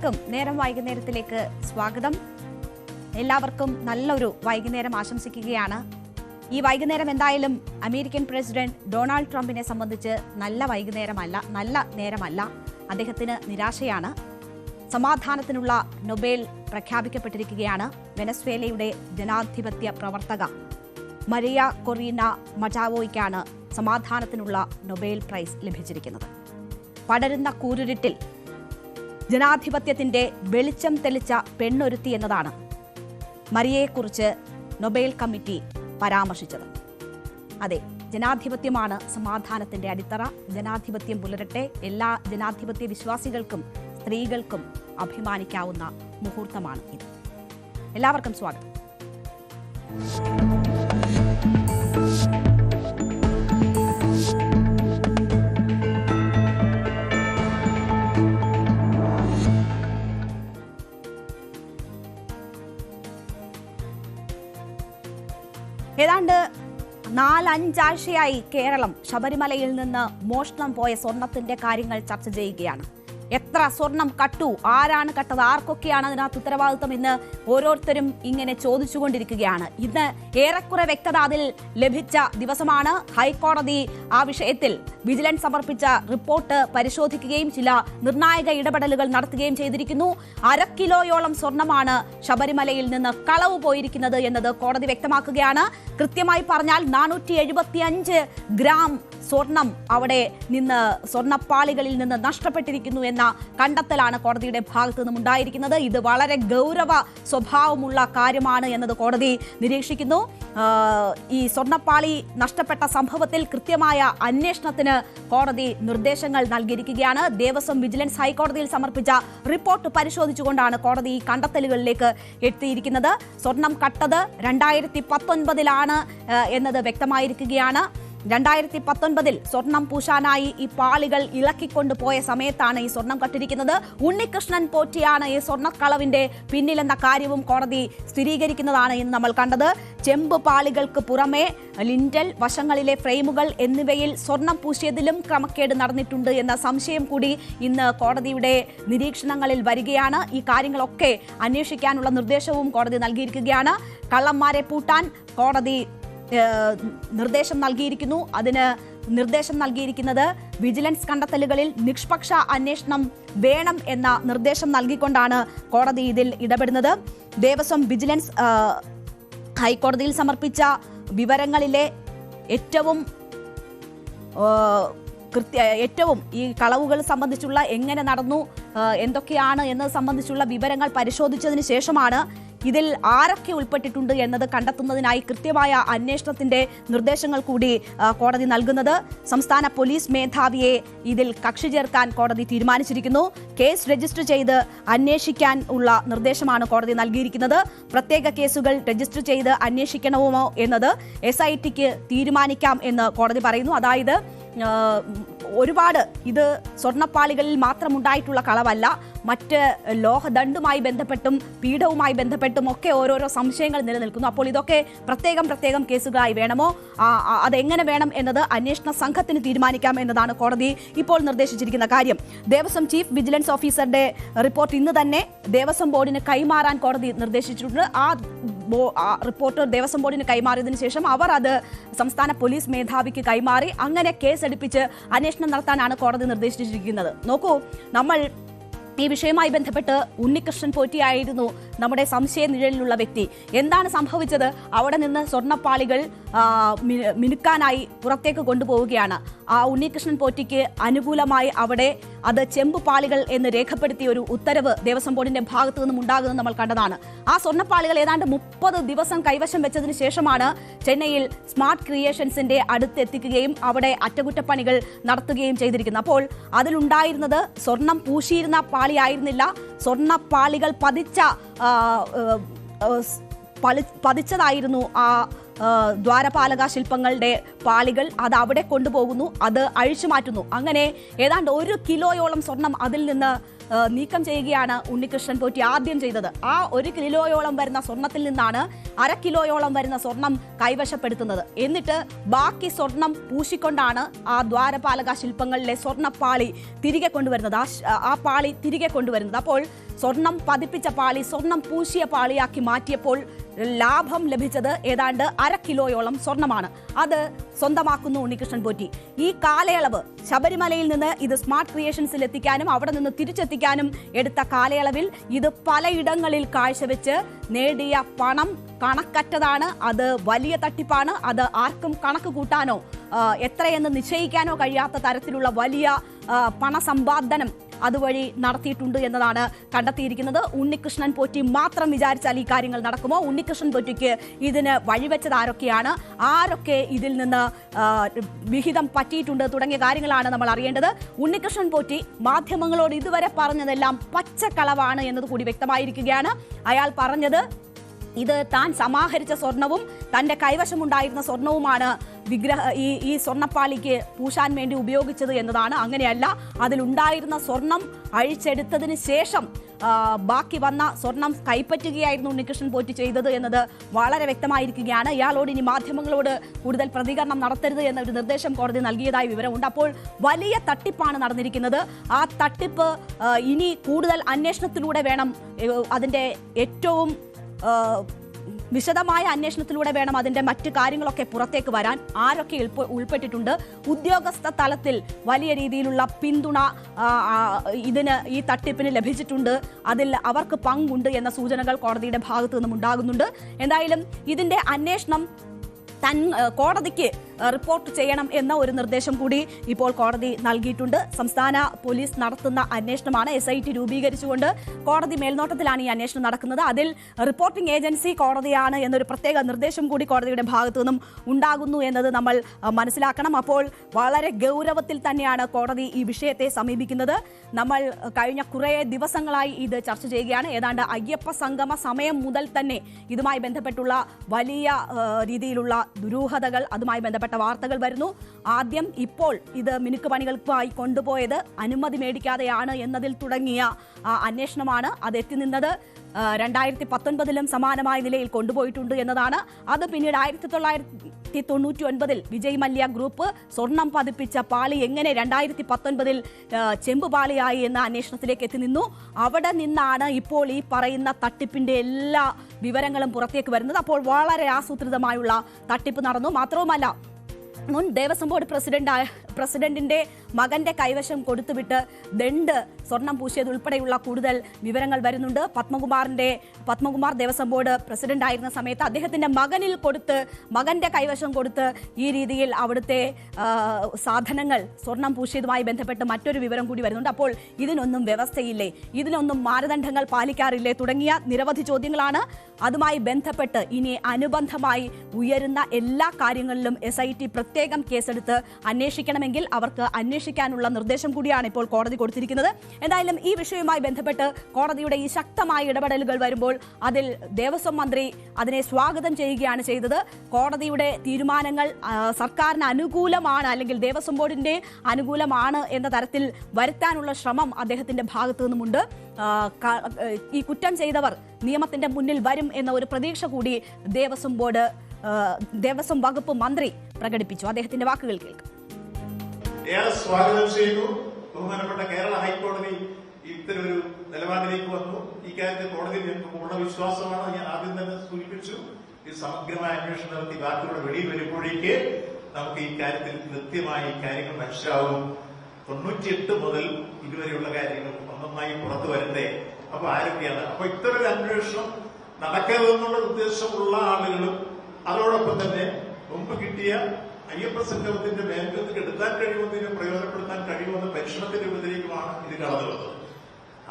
ഏവർക്കും നേരം വൈകുന്നേരത്തിലേക്ക് സ്വാഗതം. എല്ലാവർക്കും നല്ലൊരു വൈകുന്നേരം ആശംസിക്കുകയാണ്. ഈ വൈകുന്നേരം എന്തായാലും അമേരിക്കൻ പ്രസിഡന്റ് ഡൊണാൾഡ് ട്രംപിനെ സംബന്ധിച്ച് നല്ല നേരമല്ല. അദ്ദേഹത്തിന് നിരാശയാണ്. സമാധാനത്തിനുള്ള നൊബേൽ പ്രഖ്യാപിക്കപ്പെട്ടിരിക്കുകയാണ്. വെനസ്വേലയുടെ ജനാധിപത്യ പ്രവർത്തക മരിയ കൊറീന മച്ചാവോയ്ക്കാണ് സമാധാനത്തിനുള്ള നൊബേൽ പ്രൈസ് ലഭിച്ചിരിക്കുന്നത്. പടരുന്ന കൂരിരുട്ടിൽ ജനാധിപത്യത്തിന്റെ വെളിച്ചം തെളിച്ച പെണ്ണൊരുത്തി എന്നതാണ് മരിയയെക്കുറിച്ച് നൊബേൽ കമ്മിറ്റി പരാമർശിച്ചത്. അതെ, ജനാധിപത്യമാണ് സമാധാനത്തിന്റെ അടിത്തറ. ജനാധിപത്യം പുലരട്ടെ. എല്ലാ ജനാധിപത്യ വിശ്വാസികൾക്കും സ്ത്രീകൾക്കും അഭിമാനിക്കാവുന്ന മുഹൂർത്തമാണ് ഇത്. എല്ലാവർക്കും സ്വാഗതം. ഏതാണ്ട് 4-5 ആഴ്ചയായി കേരളം ശബരിമലയിൽ നിന്ന് മോഷണം പോയ സ്വർണത്തിന്റെ കാര്യങ്ങൾ ചർച്ച ചെയ്യുകയാണ്. എത്ര സ്വർണം കട്ടു, ആരാണ് കട്ടത്, ആർക്കൊക്കെയാണ് അതിനകത്ത് ഉത്തരവാദിത്വം എന്ന് ഓരോരുത്തരും ഇങ്ങനെ ചോദിച്ചുകൊണ്ടിരിക്കുകയാണ്. ഇന്ന് ഏറെക്കുറെ വ്യക്തത അതിൽ ലഭിച്ച ദിവസമാണ്. ഹൈക്കോടതി ആ വിഷയത്തിൽ വിജിലൻസ് സമർപ്പിച്ച റിപ്പോർട്ട് പരിശോധിക്കുകയും ചില നിർണായക ഇടപെടലുകൾ നടത്തുകയും ചെയ്തിരിക്കുന്നു. 1/2 കിലോയോളം സ്വർണമാണ് ശബരിമലയിൽ നിന്ന് കളവ് പോയിരിക്കുന്നത് എന്നത് കോടതി വ്യക്തമാക്കുകയാണ്. കൃത്യമായി പറഞ്ഞാൽ 475 ഗ്രാം സ്വർണം അവിടെ നിന്ന് സ്വർണ്ണപ്പാളികളിൽ നിന്ന് നഷ്ടപ്പെട്ടിരിക്കുന്നു എന്ന കണ്ടെത്തലാണ് കോടതിയുടെ ഭാഗത്തു നിന്നും ഉണ്ടായിരിക്കുന്നത്. ഇത് വളരെ ഗൗരവ സ്വഭാവമുള്ള കാര്യമാണ് എന്നത് കോടതി നിരീക്ഷിക്കുന്നു. ഈ സ്വർണ്ണപ്പാളി നഷ്ടപ്പെട്ട സംഭവത്തിൽ കൃത്യമായ അന്വേഷണത്തിന് കോടതി നിർദ്ദേശങ്ങൾ നൽകിയിരിക്കുകയാണ്. ദേവസ്വം വിജിലൻസ് ഹൈക്കോടതിയിൽ സമർപ്പിച്ച റിപ്പോർട്ട് പരിശോധിച്ചുകൊണ്ടാണ് കോടതി ഈ കണ്ടെത്തലുകളിലേക്ക് എത്തിയിരിക്കുന്നത്. സ്വർണം കട്ടത് 2019 എന്നത് വ്യക്തമായിരിക്കുകയാണ്. 2019 സ്വർണം പൂശാനായി ഈ പാളികൾ ഇളക്കിക്കൊണ്ട് പോയ സമയത്താണ് ഈ സ്വർണം കട്ടിരിക്കുന്നത്. ഉണ്ണികൃഷ്ണൻ പോറ്റിയാണ് ഈ സ്വർണ്ണക്കളവിന്റെ പിന്നിലെന്ന കാര്യവും കോടതി സ്ഥിരീകരിക്കുന്നതാണ് ഇന്ന് നമ്മൾ കണ്ടത്. ചെമ്പ് പാളികൾക്ക് പുറമെ ലിൻഡൽ, വശങ്ങളിലെ ഫ്രെയിമുകൾ എന്നിവയിൽ സ്വർണം പൂശിയതിലും ക്രമക്കേട് നടന്നിട്ടുണ്ട് എന്ന സംശയം കൂടി ഇന്ന് കോടതിയുടെ നിരീക്ഷണങ്ങളിൽ വരികയാണ്. ഈ കാര്യങ്ങളൊക്കെ അന്വേഷിക്കാനുള്ള നിർദ്ദേശവും കോടതി നൽകിയിരിക്കുകയാണ്. കള്ളന്മാരെ പൂട്ടാൻ കോടതി നിർദ്ദേശം നൽകിയിരിക്കുന്നു. അതിന് നിർദ്ദേശം നൽകിയിരിക്കുന്നത് വിജിലൻസ് കണ്ടെത്തലുകളിൽ നിഷ്പക്ഷ അന്വേഷണം വേണം എന്ന നിർദ്ദേശം നൽകിക്കൊണ്ടാണ് കോടതി ഇതിൽ ഇടപെടുന്നത്. ദേവസ്വം വിജിലൻസ് ഹൈക്കോടതിയിൽ സമർപ്പിച്ച വിവരങ്ങളിലെ ഏറ്റവും ഈ കളവുകൾ സംബന്ധിച്ചുള്ള എങ്ങനെ നടന്നു, എന്തൊക്കെയാണ് എന്നത് സംബന്ധിച്ചുള്ള വിവരങ്ങൾ പരിശോധിച്ചതിന് ശേഷമാണ് ഇതിൽ ആരൊക്കെ ഉൾപ്പെട്ടിട്ടുണ്ട് എന്നത് കണ്ടെത്തുന്നതിനായി കൃത്യമായ അന്വേഷണത്തിന്റെ നിർദ്ദേശങ്ങൾ കൂടി കോടതി നൽകുന്നത്. സംസ്ഥാന പോലീസ് മേധാവിയെ ഇതിൽ കക്ഷി ചേർക്കാൻ കോടതി തീരുമാനിച്ചിരിക്കുന്നു. കേസ് രജിസ്റ്റർ ചെയ്ത് അന്വേഷിക്കാൻ ഉള്ള നിർദ്ദേശമാണ് കോടതി നൽകിയിരിക്കുന്നത്. പ്രത്യേക കേസുകൾ രജിസ്റ്റർ ചെയ്ത് അന്വേഷിക്കണമോ എന്നത് SITക്ക് തീരുമാനിക്കാം എന്ന് കോടതി പറയുന്നു. അതായത് ഒരുപാട് ഇത് സ്വർണ്ണപ്പാളികളിൽ മാത്രമുണ്ടായിട്ടുള്ള കളവല്ല, മറ്റ് ലോഹദണ്ഡുമായി ബന്ധപ്പെട്ടും പീഠവുമായി ബന്ധപ്പെട്ടും ഒക്കെ ഓരോരോ സംശയങ്ങൾ നിലനിൽക്കുന്നു. അപ്പോൾ ഇതൊക്കെ പ്രത്യേകം കേസുകളായി വേണമോ, അതെങ്ങനെ വേണം എന്നത് അന്വേഷണ സംഘത്തിന് തീരുമാനിക്കാം എന്നതാണ് കോടതി ഇപ്പോൾ നിർദ്ദേശിച്ചിരിക്കുന്ന കാര്യം. ദേവസ്വം ചീഫ് വിജിലൻസ് ഓഫീസറുടെ റിപ്പോർട്ട് ഇന്ന് തന്നെ ദേവസ്വം ബോർഡിന് കൈമാറാൻ കോടതി നിർദ്ദേശിച്ചിട്ടുണ്ട്. ആ റിപ്പോർട്ട് ദേവസ്വം ബോർഡിന് കൈമാറിയതിനു ശേഷം അവർ അത് സംസ്ഥാന പോലീസ് മേധാവിക്ക് കൈമാറി അങ്ങനെ കേസെടുപ്പിച്ച് അന്വേഷണം നടത്താനാണ് കോടതി നിർദ്ദേശിച്ചിരിക്കുന്നത്. നോക്കൂ, നമ്മൾ ഈ വിഷയവുമായി ബന്ധപ്പെട്ട് ഉണ്ണികൃഷ്ണൻ പോറ്റിയായിരുന്നു നമ്മുടെ സംശയ നിഴലിലുള്ള വ്യക്തി. എന്താണ് സംഭവിച്ചത്? അവിടെ നിന്ന് സ്വർണ്ണപ്പാളികൾ മിനുക്കാനായി പുറത്തേക്ക് കൊണ്ടുപോവുകയാണ്. ആ ഉണ്ണികൃഷ്ണൻ പോറ്റിക്ക് അനുകൂലമായി അവിടെ അത് ചെമ്പ് പാളികൾ എന്ന് രേഖപ്പെടുത്തിയ ഒരു ഉത്തരവ് ദേവസ്വം ബോർഡിന്റെ ഭാഗത്തു നിന്നും ഉണ്ടാകുന്നത് നമ്മൾ കണ്ടതാണ്. ആ സ്വർണ്ണപ്പാളികൾ ഏതാണ്ട് 30 ദിവസം കൈവശം വെച്ചതിന് ശേഷമാണ് ചെന്നൈയിൽ സ്മാർട്ട് ക്രിയേഷൻസിന്റെ അടുത്തെത്തിക്കുകയും അവിടെ അറ്റകുറ്റപ്പണികൾ നടത്തുകയും ചെയ്തിരിക്കുന്നത്. അപ്പോൾ അതിലുണ്ടായിരുന്നത് സ്വർണം പൂശിയിരുന്ന പാളിയായിരുന്നില്ല, സ്വർണ്ണപ്പാളികൾ പതിച്ചതായിരുന്നു ആ ദ്വാരപാലക ശില്പങ്ങളുടെ പാളികൾ. അത് അവിടെ കൊണ്ടുപോകുന്നു, അത് അഴിച്ചു മാറ്റുന്നു. അങ്ങനെ ഏതാണ്ട് 1 കിലോയോളം സ്വർണം അതിൽ നിന്ന് നീക്കം ചെയ്യുകയാണ് ഉണ്ണികൃഷ്ണൻ പോറ്റി ആദ്യം ചെയ്തത്. ആ 1 കിലോയോളം വരുന്ന സ്വർണത്തിൽ നിന്നാണ് 1/2 കിലോയോളം വരുന്ന സ്വർണം കൈവശപ്പെടുത്തുന്നത്. എന്നിട്ട് ബാക്കി സ്വർണം പൂശിക്കൊണ്ടാണ് ആ ദ്വാരപാലക ശില്പങ്ങളിലെ സ്വർണ്ണപ്പാളി തിരികെ കൊണ്ടുവരുന്നത്, ആ പാളി തിരികെ കൊണ്ടുവരുന്നത്. അപ്പോൾ സ്വർണം പതിപ്പിച്ച പാളി സ്വർണം പൂശിയ പാളിയാക്കി മാറ്റിയപ്പോൾ ലാഭം ലഭിച്ചത് ഏതാണ്ട് 1/2 കിലോയോളം സ്വർണമാണ്. അത് സ്വന്തമാക്കുന്നു ഉണ്ണികൃഷ്ണൻ പോറ്റി. ഈ കാലയളവ് ശബരിമലയിൽ നിന്ന് ഇത് സ്മാർട്ട് ക്രിയേഷൻസിൽ എത്തിക്കാനും അവിടെ നിന്ന് തിരിച്ചെത്തിക്കാനും എടുത്ത കാലയളവിൽ ഇത് പലയിടങ്ങളിൽ കാഴ്ചവെച്ച് നേടിയ പണം കണക്കറ്റതാണ്. അത് വലിയ തട്ടിപ്പാണ്. അത് ആർക്കും കണക്ക് കൂട്ടാനോ എത്രയെന്ന് നിശ്ചയിക്കാനോ കഴിയാത്ത തരത്തിലുള്ള വലിയ പണസമ്പാദനം അതുവഴി നടത്തിയിട്ടുണ്ട് എന്നതാണ് കണ്ടെത്തിയിരിക്കുന്നത്. ഉണ്ണികൃഷ്ണൻ പോറ്റി മാത്രം വിചാരിച്ചാൽ ഈ കാര്യങ്ങൾ നടക്കുമോ? ഉണ്ണികൃഷ്ണൻ പോറ്റിക്ക് ഇതിന് വഴിവെച്ചത് ആരൊക്കെയാണ്, ആരൊക്കെ ഇതിൽ നിന്ന് വിഹിതം പറ്റിയിട്ടുണ്ട് തുടങ്ങിയ കാര്യങ്ങളാണ് നമ്മൾ അറിയേണ്ടത്. ഉണ്ണികൃഷ്ണൻ പോറ്റി മാധ്യമങ്ങളോട് ഇതുവരെ പറഞ്ഞതെല്ലാം പച്ചക്കളവാണ് എന്നതുകൂടി വ്യക്തമായിരിക്കുകയാണ്. അയാൾ പറഞ്ഞത് ഇത് താൻ സമാഹരിച്ച സ്വർണവും തന്റെ കൈവശമുണ്ടായിരുന്ന സ്വർണവുമാണ് ഈ സ്വർണ്ണപ്പാളിക്ക് പൂശാൻ വേണ്ടി ഉപയോഗിച്ചത് എന്നതാണ്. അങ്ങനെയല്ല, അതിലുണ്ടായിരുന്ന സ്വർണം അഴിച്ചെടുത്തതിന് ശേഷം ബാക്കി വന്ന സ്വർണം കൈപ്പറ്റുകയായിരുന്നു ഉണ്ണികൃഷ്ണൻ പോറ്റി ചെയ്തത് എന്നത് വളരെ വ്യക്തമായിരിക്കുകയാണ്. ഇയാളോട് ഇനി മാധ്യമങ്ങളോട് കൂടുതൽ പ്രതികരണം നടത്തരുത് എന്നൊരു നിർദ്ദേശം കോടതി നൽകിയതായി വിവരമുണ്ട്. അപ്പോൾ വലിയ തട്ടിപ്പാണ് നടന്നിരിക്കുന്നത്. ആ തട്ടിപ്പ് ഇനി കൂടുതൽ അന്വേഷണത്തിലൂടെ വേണം, അതിൻ്റെ ഏറ്റവും വിശദമായ അന്വേഷണത്തിലൂടെ വേണം അതിന്റെ മറ്റു കാര്യങ്ങളൊക്കെ പുറത്തേക്ക് വരാൻ. ആരൊക്കെ ഉൾപ്പെട്ടിട്ടുണ്ട്, ഉദ്യോഗസ്ഥ തലത്തിൽ വലിയ രീതിയിലുള്ള പിന്തുണ ഈ തട്ടിപ്പിന് ലഭിച്ചിട്ടുണ്ട്, അതിൽ അവർക്ക് പങ്കുണ്ട് എന്ന സൂചനകൾ കോടതിയുടെ ഭാഗത്തു നിന്നും ഉണ്ടാകുന്നുണ്ട്. എന്തായാലും ഇതിന്റെ അന്വേഷണം കോടതിക്ക് റിപ്പോർട്ട് ചെയ്യണം എന്ന ഒരു നിർദ്ദേശം കൂടി ഇപ്പോൾ കോടതി നൽകിയിട്ടുണ്ട്. സംസ്ഥാന പോലീസ് നടത്തുന്ന അന്വേഷണമാണ്. SIT രൂപീകരിച്ചുകൊണ്ട് കോടതി മേൽനോട്ടത്തിലാണ് ഈ അന്വേഷണം നടക്കുന്നത്. അതിൽ റിപ്പോർട്ടിംഗ് ഏജൻസി കോടതിയാണ് എന്നൊരു പ്രത്യേക നിർദ്ദേശം കൂടി കോടതിയുടെ ഭാഗത്തു നിന്നും ഉണ്ടാകുന്നു എന്നത് നമ്മൾ മനസ്സിലാക്കണം. അപ്പോൾ വളരെ ഗൗരവത്തിൽ തന്നെയാണ് കോടതി ഈ വിഷയത്തെ സമീപിക്കുന്നത്. നമ്മൾ കഴിഞ്ഞ കുറേ ദിവസങ്ങളായി ഇത് ചർച്ച ചെയ്യുകയാണ്. ഏതാണ്ട് അയ്യപ്പ സംഗമ സമയം മുതൽ തന്നെ ഇതുമായി ബന്ധപ്പെട്ടുള്ള വലിയ രീതിയിലുള്ള ദുരൂഹതകൾ, അതുമായി ബന്ധപ്പെട്ട വാർത്തകൾ വരുന്നു. ആദ്യം ഇപ്പോൾ ഇത് മിനുക്ക് പണികൾക്കായി കൊണ്ടുപോയത് അനുമതി മേടിക്കാതെയാണ് എന്നതിൽ തുടങ്ങിയ അന്വേഷണമാണ്. അത് എത്തി നിന്നത് 2019 സമാനമായ നിലയിൽ കൊണ്ടുപോയിട്ടുണ്ട് എന്നതാണ്. അത് പിന്നീട് 1999 വിജയ് മല്യ ഗ്രൂപ്പ് സ്വർണം പതിപ്പിച്ച പാളി എങ്ങനെ 2019 ചെമ്പ് പാളിയായി എന്ന അന്വേഷണത്തിലേക്ക് എത്തി നിന്നു. അവിടെ നിന്നാണ് ഇപ്പോൾ ഈ പറയുന്ന തട്ടിപ്പിന്റെ എല്ലാ വിവരങ്ങളും പുറത്തേക്ക് വരുന്നത്. അപ്പോൾ വളരെ ആസൂത്രിതമായുള്ള തട്ടിപ്പ് നടന്നു. മാത്രവുമല്ല, മുൻ ദേവസ്വം ബോർഡ് പ്രസിഡന്റിന്റെ മകന്റെ കൈവശം കൊടുത്തുവിട്ട് ദണ്ട് സ്വർണം പൂശിയത് ഉൾപ്പെടെയുള്ള കൂടുതൽ വിവരങ്ങൾ വരുന്നുണ്ട്. പത്മകുമാർ ദേവസ്വം ബോർഡ് പ്രസിഡന്റ് ആയിരുന്ന സമയത്ത് അദ്ദേഹത്തിന്റെ മകന്റെ കൈവശം കൊടുത്ത് ഈ രീതിയിൽ അവിടുത്തെ സാധനങ്ങൾ സ്വർണം പൂശിയതുമായി ബന്ധപ്പെട്ട് മറ്റൊരു വിവരം കൂടി വരുന്നുണ്ട്. അപ്പോൾ ഇതിനൊന്നും വ്യവസ്ഥയില്ലേ, ഇതിനൊന്നും മാനദണ്ഡങ്ങൾ പാലിക്കാറില്ലേ തുടങ്ങിയ നിരവധി ചോദ്യങ്ങളാണ്. അതുമായി ബന്ധപ്പെട്ട് ഇനി അനുബന്ധമായി ഉയരുന്ന എല്ലാ കാര്യങ്ങളിലും SIT പ്രത്യേകം കേസെടുത്ത് അന്വേഷിക്കണമെങ്കിൽ അവർക്ക് അന്വേഷിക്കാനുള്ള നിർദ്ദേശം കൂടിയാണ് ഇപ്പോൾ കോടതി കൊടുത്തിരിക്കുന്നത്. എന്തായാലും ഈ വിഷയവുമായി ബന്ധപ്പെട്ട് കോടതിയുടെ ഈ ശക്തമായ ഇടപെടലുകൾ വരുമ്പോൾ അതിൽ ദേവസ്വം മന്ത്രി അതിനെ സ്വാഗതം ചെയ്യുകയാണ് ചെയ്തത്. കോടതിയുടെ തീരുമാനങ്ങൾ സർക്കാരിന് അനുകൂലമാണ് അല്ലെങ്കിൽ ദേവസ്വം ബോർഡിന്റെ അനുകൂലമാണ് എന്ന തരത്തിൽ വരുത്താനുള്ള ശ്രമം അദ്ദേഹത്തിന്റെ ഭാഗത്തു നിന്നുമുണ്ട്. ഈ കുറ്റം ചെയ്തവർ നിയമത്തിന്റെ മുന്നിൽ വരും എന്ന ഒരു പ്രതീക്ഷ കൂടി ദേവസ്വം വകുപ്പ് മന്ത്രി പ്രകടിപ്പിച്ചു. അദ്ദേഹത്തിന്റെ വാക്കുകൾ കേൾക്കാം. ഏറെ സ്വാഗതം ചെയ്യുന്നു. ബഹുമാനപ്പെട്ട കേരള ഹൈക്കോടതി ഇത്തരൊരു നിലപാടിലേക്ക് വന്നു. ഇക്കാര്യത്തിൽ കോടതിയിൽ ഞങ്ങൾക്ക് പൂർണ്ണ വിശ്വാസമാണ്. ഞാൻ ആദ്യം തന്നെ സൂചിപ്പിച്ചു, ഈ സമഗ്രമായ അന്വേഷണം നടത്തി ബാക്കിയുള്ള വെളിയിൽ വരുമ്പോഴേക്ക് നമുക്ക് ഈ കാര്യത്തിൽ കൃത്യമായി കാര്യങ്ങൾ മനസ്സിലാവും. 98 മുതൽ ഇതുവരെയുള്ള കാര്യങ്ങൾ ഒന്നൊന്നായി പുറത്തു വരണ്ടേ. അപ്പൊ ആരൊക്കെയാണ്, അപ്പൊ ഇത്തരൊരു അന്വേഷണം നടക്കരുതെന്നുള്ള ഉദ്ദേശമുള്ള ആളുകളും അതോടൊപ്പം തന്നെ മുമ്പ് കിട്ടിയ അയ്യപ്പ സംഗമത്തിന്റെ മേൽക്കത്ത് കെടുത്താൻ കഴിയുമെന്നതിനെ പ്രയോജനപ്പെടുത്താൻ കഴിയുമെന്ന പരീക്ഷണത്തിന്റെ ഉപദ്രവമാണ് ഇത് കടന്നു വന്നത്.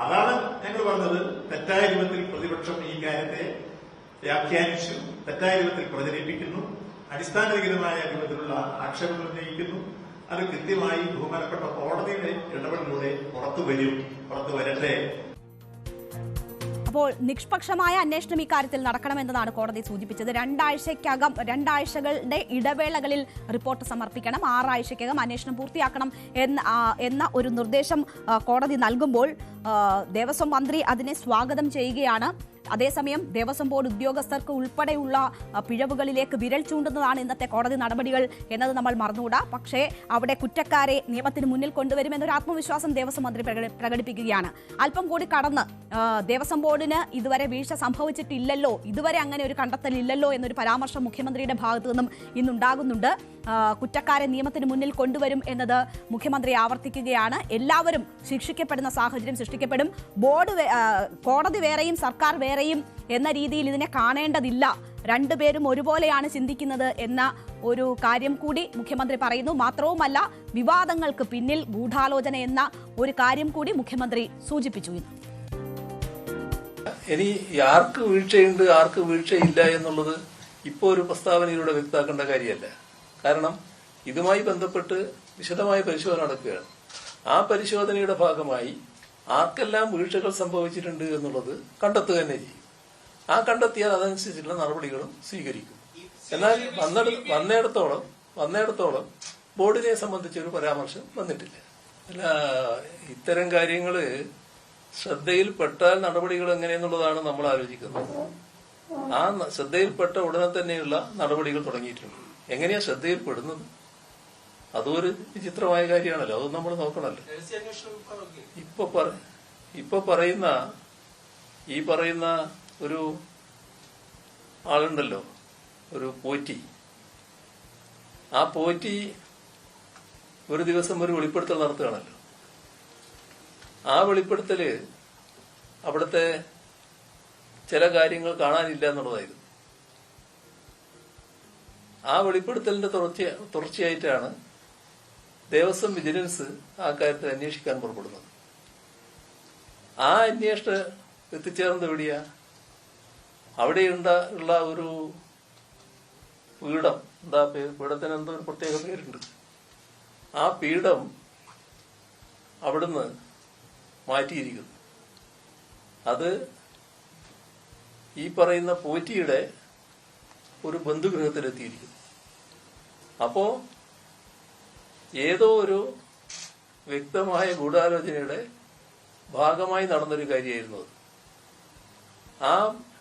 അതാണ് ഞങ്ങൾ പറഞ്ഞത്. തെറ്റായ രൂപത്തിൽ പ്രതിപക്ഷം ഈ കാര്യത്തെ വ്യാഖ്യാനിച്ചു, തെറ്റായ രൂപത്തിൽ പ്രചരിപ്പിക്കുന്നു, അടിസ്ഥാനരഹിതമായ രൂപത്തിലുള്ള ആക്ഷേപങ്ങൾ ഉന്നയിക്കുന്നു. അത് കൃത്യമായി ബഹുമാനപ്പെട്ട കോടതിയുടെ ഇടപെടലിലൂടെ പുറത്തു വരട്ടെ. അപ്പോൾ നിഷ്പക്ഷമായ അന്വേഷണം ഇക്കാര്യത്തിൽ നടക്കണമെന്നതാണ് കോടതി സൂചിപ്പിച്ചത്. രണ്ടാഴ്ചകളുടെ ഇടവേളകളിൽ റിപ്പോർട്ട് സമർപ്പിക്കണം, 6 ആഴ്ചയ്ക്കകം അന്വേഷണം പൂർത്തിയാക്കണം എന്ന ഒരു നിർദ്ദേശം കോടതി നൽകുമ്പോൾ ദേവസ്വം മന്ത്രി അതിനെ സ്വാഗതം ചെയ്യുകയാണ്. അതേസമയം ദേവസ്വം ബോർഡ് ഉദ്യോഗസ്ഥർക്ക് ഉൾപ്പെടെയുള്ള പിഴവുകളിലേക്ക് വിരൽ ചൂണ്ടുന്നതാണ് ഇന്നത്തെ കോടതി നടപടികൾ എന്നത് നമ്മൾ മറന്നുകൂടാ. പക്ഷേ അവിടെ കുറ്റക്കാരെ നിയമത്തിന് മുന്നിൽ കൊണ്ടുവരുമെന്നൊരു ആത്മവിശ്വാസം ദേവസ്വം മന്ത്രി പ്രകടിപ്പിക്കുകയാണ്. അല്പം കൂടി കടന്ന് ദേവസ്വം ബോർഡിന് ഇതുവരെ വീഴ്ച സംഭവിച്ചിട്ടില്ലല്ലോ, ഇതുവരെ അങ്ങനെ ഒരു കണ്ടെത്തലില്ലല്ലോ എന്നൊരു പരാമർശം മുഖ്യമന്ത്രിയുടെ ഭാഗത്തു നിന്നും ഇന്നുണ്ടാകുന്നുണ്ട്. കുറ്റക്കാരെ നിയമത്തിന് മുന്നിൽ കൊണ്ടുവരും എന്നത് മുഖ്യമന്ത്രി ആവർത്തിക്കുകയാണ്. എല്ലാവരും ശിക്ഷിക്കപ്പെടുന്ന സാഹചര്യം സൃഷ്ടിക്കപ്പെടും. കോടതി വേറെയും സർക്കാർ വേറെയും എന്ന രീതിയിൽ ഇതിനെ കാണേണ്ടതില്ല, രണ്ടുപേരും ഒരുപോലെയാണ് ചിന്തിക്കുന്നത് എന്ന ഒരു കാര്യം കൂടി മുഖ്യമന്ത്രി പറയുന്നു. മാത്രവുമല്ല, വിവാദങ്ങൾക്ക് പിന്നിൽ ഗൂഢാലോചന എന്ന ഒരു കാര്യം കൂടി മുഖ്യമന്ത്രി സൂചിപ്പിച്ചു. ഇനി ആർക്ക് വീഴ്ചയുണ്ട് ആർക്ക് വീഴ്ചയില്ല എന്നുള്ളത് ഇപ്പോൾ ഒരു പ്രസ്താവനയിലൂടെ വ്യക്തമാക്കേണ്ട കാര്യമല്ല. കാരണം ഇതുമായി ബന്ധപ്പെട്ട് വിശദമായ പരിശോധന നടക്കുകയാണ്. ആ പരിശോധനയുടെ ഭാഗമായി ആർക്കെല്ലാം വീഴ്ചകൾ സംഭവിച്ചിട്ടുണ്ട് എന്നുള്ളത് കണ്ടെത്തുക തന്നെ ചെയ്യും. ആ കണ്ടെത്തിയാൽ അതനുസരിച്ചുള്ള നടപടികളും സ്വീകരിക്കും. എന്നാൽ വന്നിടത്തോളം ബോർഡിനെ സംബന്ധിച്ചൊരു പരാമർശം വന്നിട്ടില്ല. അല്ല, ഇത്തരം കാര്യങ്ങള് ശ്രദ്ധയിൽപ്പെട്ടാൽ നടപടികൾ എങ്ങനെയെന്നുള്ളതാണ് നമ്മൾ ആലോചിക്കുന്നത്. ആ ശ്രദ്ധയിൽപ്പെട്ട ഉടനെ തന്നെയുള്ള നടപടികൾ തുടങ്ങിയിട്ടുണ്ട്. എങ്ങനെയാ ശ്രദ്ധയിൽപ്പെടുന്നത്? അതൊരു വിചിത്രമായ കാര്യമാണല്ലോ, അത് നമ്മൾ നോക്കണല്ലോ. ഇപ്പൊ പറയുന്ന ഒരു ആളുണ്ടല്ലോ, ഒരു പോറ്റി. ആ പോറ്റി ഒരു ദിവസം ഒരു വെളിപ്പെടുത്തൽ നടത്തുകയാണല്ലോ. ആ വെളിപ്പെടുത്തല് അവിടുത്തെ ചില കാര്യങ്ങൾ കാണാനില്ല എന്നുള്ളതായിരുന്നു. ആ വെളിപ്പെടുത്തലിന്റെ തുടർച്ചയായിട്ടാണ് ദേവസ്വം വിജിലൻസ് ആ കാര്യത്തിൽ അന്വേഷിക്കാൻ പുറപ്പെടുന്നത്. ആ അന്വേഷണം എത്തിച്ചേർന്നത് എവിടെയാ? അവിടെ ഉള്ള ഒരു പീഠം, പീഠത്തിന് എന്തോ ഒരു പ്രത്യേക പേരുണ്ട്. ആ പീഠം അവിടുന്ന് മാറ്റിയിരിക്കുന്നു. അത് ഈ പറയുന്ന പോറ്റിയുടെ ഒരു ബന്ധുഗൃഹത്തിലെത്തിയിരിക്കുന്നു. അപ്പോ ഏതോ ഒരു വ്യക്തമായ ഗൂഢാലോചനയുടെ ഭാഗമായി നടന്നൊരു കാര്യമായിരുന്നു അത്. ആ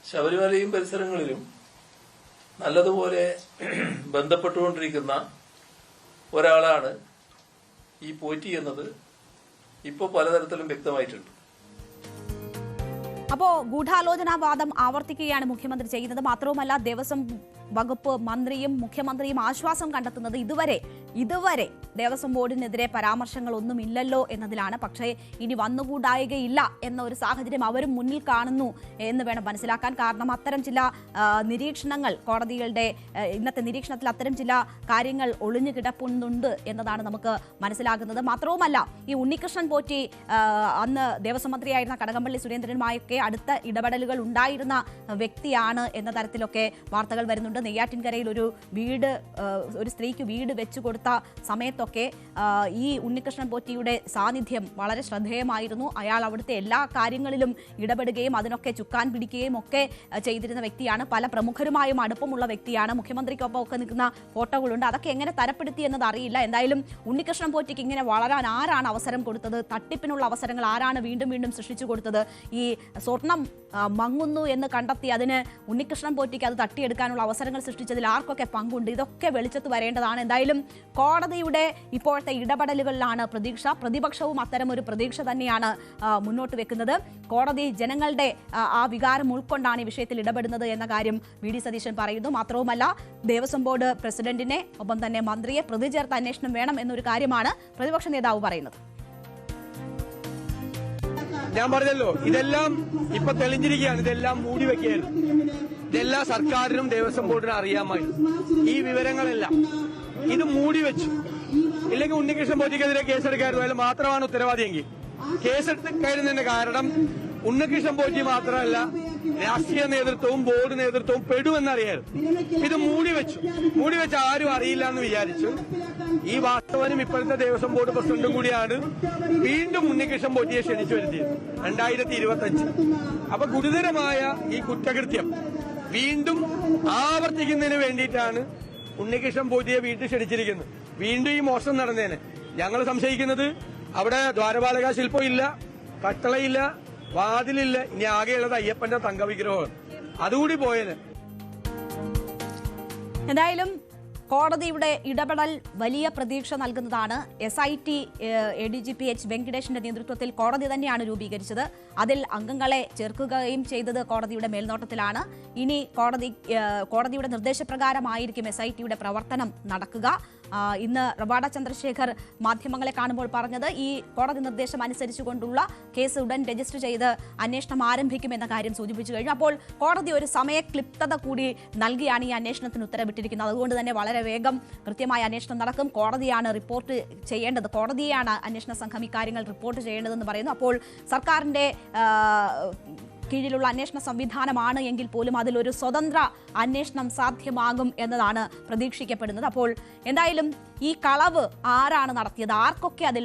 ശബരിമലയും പരിസരങ്ങളിലും നല്ലതുപോലെ ബന്ധപ്പെട്ടുകൊണ്ടിരിക്കുന്ന ഒരാളാണ് ഈ പോറ്റി എന്നത് ഇപ്പോൾ പലതരത്തിലും വ്യക്തമായിട്ടുണ്ട്. അപ്പോ ഗൂഢാലോചനാവാദം ആവർത്തിക്കുകയാണ് മുഖ്യമന്ത്രി ചെയ്യുന്നത്. മാത്രവുമല്ല, ദേവസ്വം വകുപ്പ് മന്ത്രിയും മുഖ്യമന്ത്രിയും ആശ്വാസം കണ്ടെത്തുന്നത് ഇതുവരെ ദേവസ്വം ബോർഡിനെതിരെ പരാമർശങ്ങളൊന്നുമില്ലല്ലോ എന്നതിലാണ്. പക്ഷേ ഇനി വന്നുകൂടായികയില്ല എന്ന ഒരു സാഹചര്യം അവരും മുന്നിൽ കാണുന്നു എന്ന് വേണം മനസ്സിലാക്കാൻ. കാരണം അത്തരം ചില നിരീക്ഷണങ്ങൾ, കോടതികളുടെ ഇന്നത്തെ നിരീക്ഷണത്തിൽ അത്തരം ചില കാര്യങ്ങൾ ഒളിഞ്ഞു കിടപ്പുന്നുണ്ട് എന്നതാണ് നമുക്ക് മനസ്സിലാകുന്നത്. മാത്രവുമല്ല, ഈ ഉണ്ണികൃഷ്ണൻ പോറ്റി അന്ന് ദേവസ്വം മന്ത്രിയായിരുന്ന കടകംപള്ളി സുരേന്ദ്രനുമായൊക്കെ അടുത്ത ഇടപെടലുകൾ ഉണ്ടായിരുന്ന വ്യക്തിയാണ് എന്ന തരത്തിലൊക്കെ വാർത്തകൾ വരുന്നുണ്ട്. നെയ്യാറ്റിൻകരയിൽ ഒരു സ്ത്രീക്ക് വീട് വെച്ചു കൊടുത്ത സമയത്തൊക്കെ ഈ ഉണ്ണികൃഷ്ണൻ പോറ്റിയുടെ സാന്നിധ്യം വളരെ ശ്രദ്ധേയമായിരുന്നു. അയാൾ അവിടുത്തെ എല്ലാ കാര്യങ്ങളിലും ഇടപെടുകയും അതിനൊക്കെ ചുക്കാൻ പിടിക്കുകയും ഒക്കെ ചെയ്തിരുന്ന വ്യക്തിയാണ്. പല പ്രമുഖരുമായും അടുപ്പമുള്ള വ്യക്തിയാണ്. മുഖ്യമന്ത്രിക്കൊപ്പം ഒക്കെ നിൽക്കുന്ന ഫോട്ടോകളുണ്ട്. അതൊക്കെ എങ്ങനെ തരപ്പെടുത്തി എന്നത് അറിയില്ല. എന്തായാലും ഉണ്ണികൃഷ്ണൻ പോറ്റിക്ക് ഇങ്ങനെ വളരാൻ ആരാണ് അവസരം കൊടുത്തത്? തട്ടിപ്പിനുള്ള അവസരങ്ങൾ ആരാണ് വീണ്ടും വീണ്ടും സൃഷ്ടിച്ചു കൊടുത്തത്? ഈ സ്വർണം മങ്ങുന്നു എന്ന് കണ്ടെത്തി അതിന് ഉണ്ണികൃഷ്ണൻ പോറ്റിക്ക് അത് തട്ടിയെടുക്കാനുള്ള അവസരങ്ങൾ സൃഷ്ടിച്ചതിൽ ആർക്കൊക്കെ പങ്കുണ്ട്? ഇതൊക്കെ വെളിച്ചത്ത് വരേണ്ടതാണ്. എന്തായാലും കോടതിയുടെ ഇപ്പോഴത്തെ ഇടപെടലുകളിലാണ് പ്രതീക്ഷ. പ്രതിപക്ഷവും അത്തരമൊരു പ്രതീക്ഷ തന്നെയാണ് മുന്നോട്ട് വെക്കുന്നത്. കോടതി ജനങ്ങളുടെ ആ വികാരം ഉൾക്കൊണ്ടാണ് ഈ വിഷയത്തിൽ ഇടപെടുന്നത് എന്ന കാര്യം വി.ഡി. സതീശൻ പറയുന്നു. മാത്രവുമല്ല, ദേവസ്വം ബോർഡ് പ്രസിഡന്റിനെ ഒപ്പം തന്നെ മന്ത്രിയെ പ്രതി ചേർത്ത് അന്വേഷണം വേണം എന്നൊരു കാര്യമാണ് പ്രതിപക്ഷ നേതാവ് പറയുന്നത്. ഞാൻ പറഞ്ഞല്ലോ, ഇതെല്ലാം ഇപ്പൊ തെളിഞ്ഞിരിക്കുകയാണ്. ഇതെല്ലാം മൂടി വെക്കുകയായിരുന്നു. ഇതെല്ലാം സർക്കാരിനും ദേവസ്വം ബോർഡിനും അറിയാമായിരുന്നു. ഈ വിവരങ്ങളെല്ലാം ഇത് മൂടി വെച്ചു. ഇല്ലെങ്കിൽ ഉണ്ണികൃഷ്ണൻ പോറ്റിക്കെതിരെ കേസെടുക്കായിരുന്നു. അതിൽ മാത്രമാണ് ഉത്തരവാദിയെങ്കിൽ കേസെടുക്കുന്നതിന്റെ കാരണം ഉണ്ണികൃഷ്ണൻ പോറ്റി മാത്രമല്ല, രാഷ്ട്രീയ നേതൃത്വവും ബോർഡ് നേതൃത്വവും പെടുമെന്നറിയായിരുന്നു. ഇത് മൂടിവെച്ച് ആരും അറിയില്ല എന്ന് വിചാരിച്ചു. ഈ വാസ്തവനും ഇപ്പോഴത്തെ ദേവസ്വം ബോർഡ് പ്രസിഡന്റും കൂടിയാണ് വീണ്ടും ഉണ്ണികൃഷ്ണൻ പോറ്റിയെ ക്ഷണിച്ചു വരുത്തിയത് 2025. അപ്പൊ ഗുരുതരമായ ഈ കുറ്റകൃത്യം വീണ്ടും ആവർത്തിക്കുന്നതിന് വേണ്ടിയിട്ടാണ് ഉണ്ണികൃഷ്ണൻ പോറ്റിയെ വീണ്ടും ക്ഷണിച്ചിരിക്കുന്നത്. വീണ്ടും ഈ മോഷണം നടന്നേനെ. ഞങ്ങൾ സംശയിക്കുന്നത് അവിടെ ദ്വാരപാലക ശില്പം ഇല്ല, കട്ടളയില്ല, വാതിലില്ല, ഇനി ആകെയുള്ളത് അയ്യപ്പന്റെ തങ്കവിഗ്രഹമാണ്. അതുകൂടി പോയേനെ. എന്തായാലും കോടതിയുടെ ഇടപെടൽ വലിയ പ്രതീക്ഷ നൽകുന്നതാണ്. SIT ADGP H വെങ്കിടേഷിന്റെ നേതൃത്വത്തിൽ കോടതി തന്നെയാണ് രൂപീകരിച്ചത്. അതിൽ അംഗങ്ങളെ ചേർക്കുകയും ചെയ്തത് കോടതിയുടെ മേൽനോട്ടത്തിലാണ്. ഇനി കോടതിയുടെ നിർദ്ദേശപ്രകാരമായിരിക്കും SITയുടെ പ്രവർത്തനം നടക്കുക. ഇന്ന് റവാഡ ചന്ദ്രശേഖർ മാധ്യമങ്ങളെ കാണുമ്പോൾ പറഞ്ഞത് ഈ കോടതി നിർദ്ദേശം അനുസരിച്ചുകൊണ്ടുള്ള കേസ് ഉടൻ രജിസ്റ്റർ ചെയ്ത് അന്വേഷണം ആരംഭിക്കുമെന്ന കാര്യം സൂചിപ്പിച്ചു കഴിഞ്ഞു. അപ്പോൾ കോടതി ഒരു സമയക്ലിപ്തത കൂടി നൽകിയാണ് ഈ അന്വേഷണത്തിന് ഉത്തരവിട്ടിരിക്കുന്നത്. അതുകൊണ്ട് തന്നെ വളരെ വേഗം കൃത്യമായ അന്വേഷണം നടക്കും. കോടതിയാണ് റിപ്പോർട്ട് ചെയ്യേണ്ടത്, കോടതിയാണ് അന്വേഷണ സംഘം ഇക്കാര്യങ്ങൾ റിപ്പോർട്ട് ചെയ്യേണ്ടതെന്ന് പറയുന്നു. അപ്പോൾ സർക്കാരിന്റെ കീഴിലുള്ള അന്വേഷണ സംവിധാനമാണ് എങ്കിൽ പോലും അതിലൊരു സ്വതന്ത്ര അന്വേഷണം സാധ്യമാകും എന്നതാണ് പ്രതീക്ഷിക്കപ്പെടുന്നത്. അപ്പോൾ എന്തായാലും ഈ കളവ് ആരാണ് നടത്തിയത്, ആർക്കൊക്കെ അതിൽ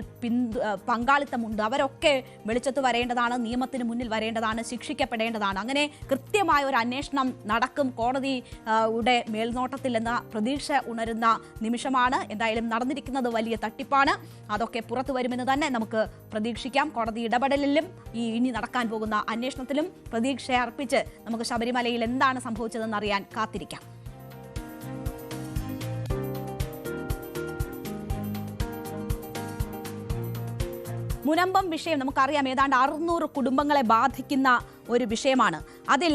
പങ്കാളിത്തമുണ്ട്, അവരൊക്കെ വെളിച്ചത്ത് വരേണ്ടതാണ്, നിയമത്തിന് മുന്നിൽ വരേണ്ടതാണ്, ശിക്ഷിക്കപ്പെടേണ്ടതാണ്. അങ്ങനെ കൃത്യമായ ഒരു അന്വേഷണം നടക്കും കോടതിയുടെ മേൽനോട്ടത്തിൽ എന്ന പ്രതീക്ഷ ഉണരുന്ന നിമിഷമാണ്. എന്തായാലും നടന്നിരിക്കുന്നത് വലിയ തട്ടിപ്പാണ്. അതൊക്കെ പുറത്തു വരുമെന്ന് തന്നെ നമുക്ക് പ്രതീക്ഷിക്കാം. കോടതി ഇടപെടലിലും ഇനി നടക്കാൻ പോകുന്ന അന്വേഷണത്തിലും പ്രതീക്ഷ അർപ്പിച്ച് നമുക്ക് ശബരിമലയിൽ എന്താണ് സംഭവിച്ചതെന്ന് അറിയാൻ കാത്തിരിക്കാം. മുനമ്പം വിഷയം നമുക്കറിയാം, ഏതാണ്ട് 600 കുടുംബങ്ങളെ ബാധിക്കുന്ന ഒരു വിഷയമാണ്. അതിൽ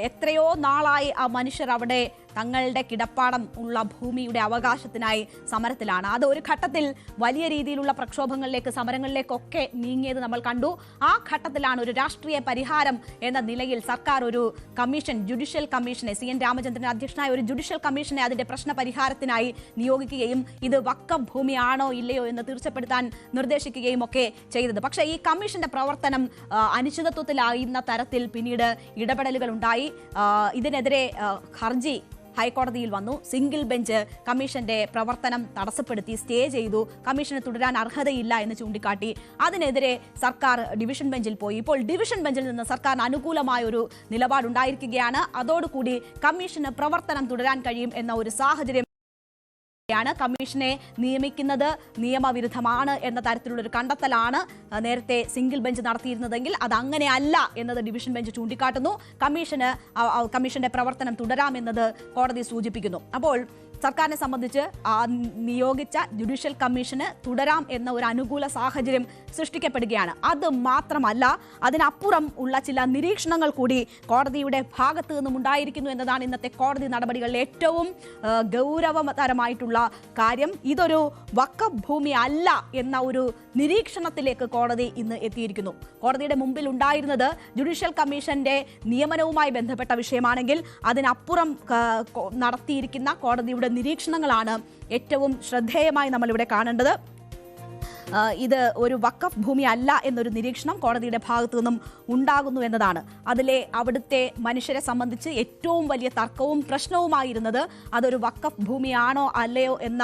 എത്രയോ നാളായി ആ മനുഷ്യർ അവിടെ തങ്ങളുടെ കിടപ്പാടം ഉള്ള ഭൂമിയുടെ അവകാശത്തിനായി സമരത്തിലാണ്. അത് ഒരു ഘട്ടത്തിൽ വലിയ രീതിയിലുള്ള പ്രക്ഷോഭങ്ങളിലേക്ക്, സമരങ്ങളിലേക്കൊക്കെ നീങ്ങിയത് നമ്മൾ കണ്ടു. ആ ഘട്ടത്തിലാണ് ഒരു രാഷ്ട്രീയ പരിഹാരം എന്ന നിലയിൽ സർക്കാർ ഒരു കമ്മീഷൻ, ജുഡീഷ്യൽ കമ്മീഷനെ, CN രാമചന്ദ്രൻ അധ്യക്ഷനായ ഒരു ജുഡീഷ്യൽ കമ്മീഷനെ അതിന്റെ പ്രശ്ന പരിഹാരത്തിനായി നിയോഗിക്കുകയും ഇത് വഖഫ് ഭൂമിയാണോ ഇല്ലയോ എന്ന് തീർച്ചപ്പെടുത്താൻ നിർദ്ദേശിക്കുകയും ഒക്കെ ചെയ്തത്. പക്ഷേ ഈ കമ്മീഷന്റെ പ്രവർത്തനം അനിശ്ചിതത്വത്തിലായിരുന്ന തരത്തിൽ പിന്നീട് ഇടപെടലുകൾ ഉണ്ടായി. ഇതിനെതിരെ ഹർജി ഹൈക്കോടതിയിൽ വന്നു. സിംഗിൾ ബെഞ്ച് കമ്മീഷന്റെ പ്രവർത്തനം തടസ്സപ്പെടുത്തി, സ്റ്റേ ചെയ്തു. കമ്മീഷന് തുടരാൻ അർഹതയില്ല എന്ന് ചൂണ്ടിക്കാട്ടി. അതിനെതിരെ സർക്കാർ ഡിവിഷൻ ബെഞ്ചിൽ പോയി. ഇപ്പോൾ ഡിവിഷൻ ബെഞ്ചിൽ നിന്ന് സർക്കാരിന് അനുകൂലമായ ഒരു നിലപാടുണ്ടായിരിക്കുകയാണ്. അതോടുകൂടി കമ്മീഷന് പ്രവർത്തനം തുടരാൻ കഴിയും എന്ന ഒരു സാഹചര്യം കമ്മീഷനെ നിയമിക്കുന്നത് നിയമവിരുദ്ധമാണ് എന്ന തരത്തിലുള്ള ഒരു കണ്ടെത്തലാണ് നേരത്തെ സിംഗിൾ ബെഞ്ച് നടത്തിയിരുന്നതെങ്കിൽ അത് അങ്ങനെയല്ല എന്നത് ഡിവിഷൻ ബെഞ്ച് ചൂണ്ടിക്കാട്ടുന്നു. കമ്മീഷന്റെ പ്രവർത്തനം തുടരാമെന്നത് കോടതി സൂചിപ്പിക്കുന്നു. അപ്പോൾ സർക്കാരിനെ സംബന്ധിച്ച് നിയോഗിച്ച ജുഡീഷ്യൽ കമ്മീഷന് തുടരാം എന്ന ഒരു അനുകൂല സാഹചര്യം സൃഷ്ടിക്കപ്പെടുകയാണ്. അത് മാത്രമല്ല, അതിനപ്പുറം ഉള്ള ചില നിരീക്ഷണങ്ങൾ കൂടി കോടതിയുടെ ഭാഗത്തു നിന്നും ഉണ്ടായിരിക്കുന്നു എന്നതാണ് ഇന്നത്തെ കോടതി നടപടികളിൽ ഏറ്റവും ഗൗരവതരമായിട്ടുള്ള കാര്യം. ഇതൊരു വഖഫ് ഭൂമി അല്ല എന്ന ഒരു നിരീക്ഷണത്തിലേക്ക് കോടതി ഇന്ന് എത്തിയിരിക്കുന്നു. കോടതിയുടെ മുമ്പിൽ ഉണ്ടായിരുന്നത് ജുഡീഷ്യൽ കമ്മീഷന്റെ നിയമനവുമായി ബന്ധപ്പെട്ട വിഷയമാണെങ്കിൽ അതിനപ്പുറം നടത്തിയിരിക്കുന്ന കോടതിയുടെ നിരീക്ഷണങ്ങളാണ് ഏറ്റവും ശ്രദ്ധേയമായി നമ്മളിവിടെ കാണേണ്ടത്. ഇത് ഒരു വഖഫ് ഭൂമി അല്ല എന്നൊരു നിരീക്ഷണം കോടതിയുടെ ഭാഗത്തു നിന്നും ഉണ്ടാകുന്നു എന്നതാണ്. അവിടുത്തെ മനുഷ്യരെ സംബന്ധിച്ച് ഏറ്റവും വലിയ തർക്കവും പ്രശ്നവുമായിരുന്നത് അതൊരു വഖഫ് ഭൂമിയാണോ അല്ലയോ എന്ന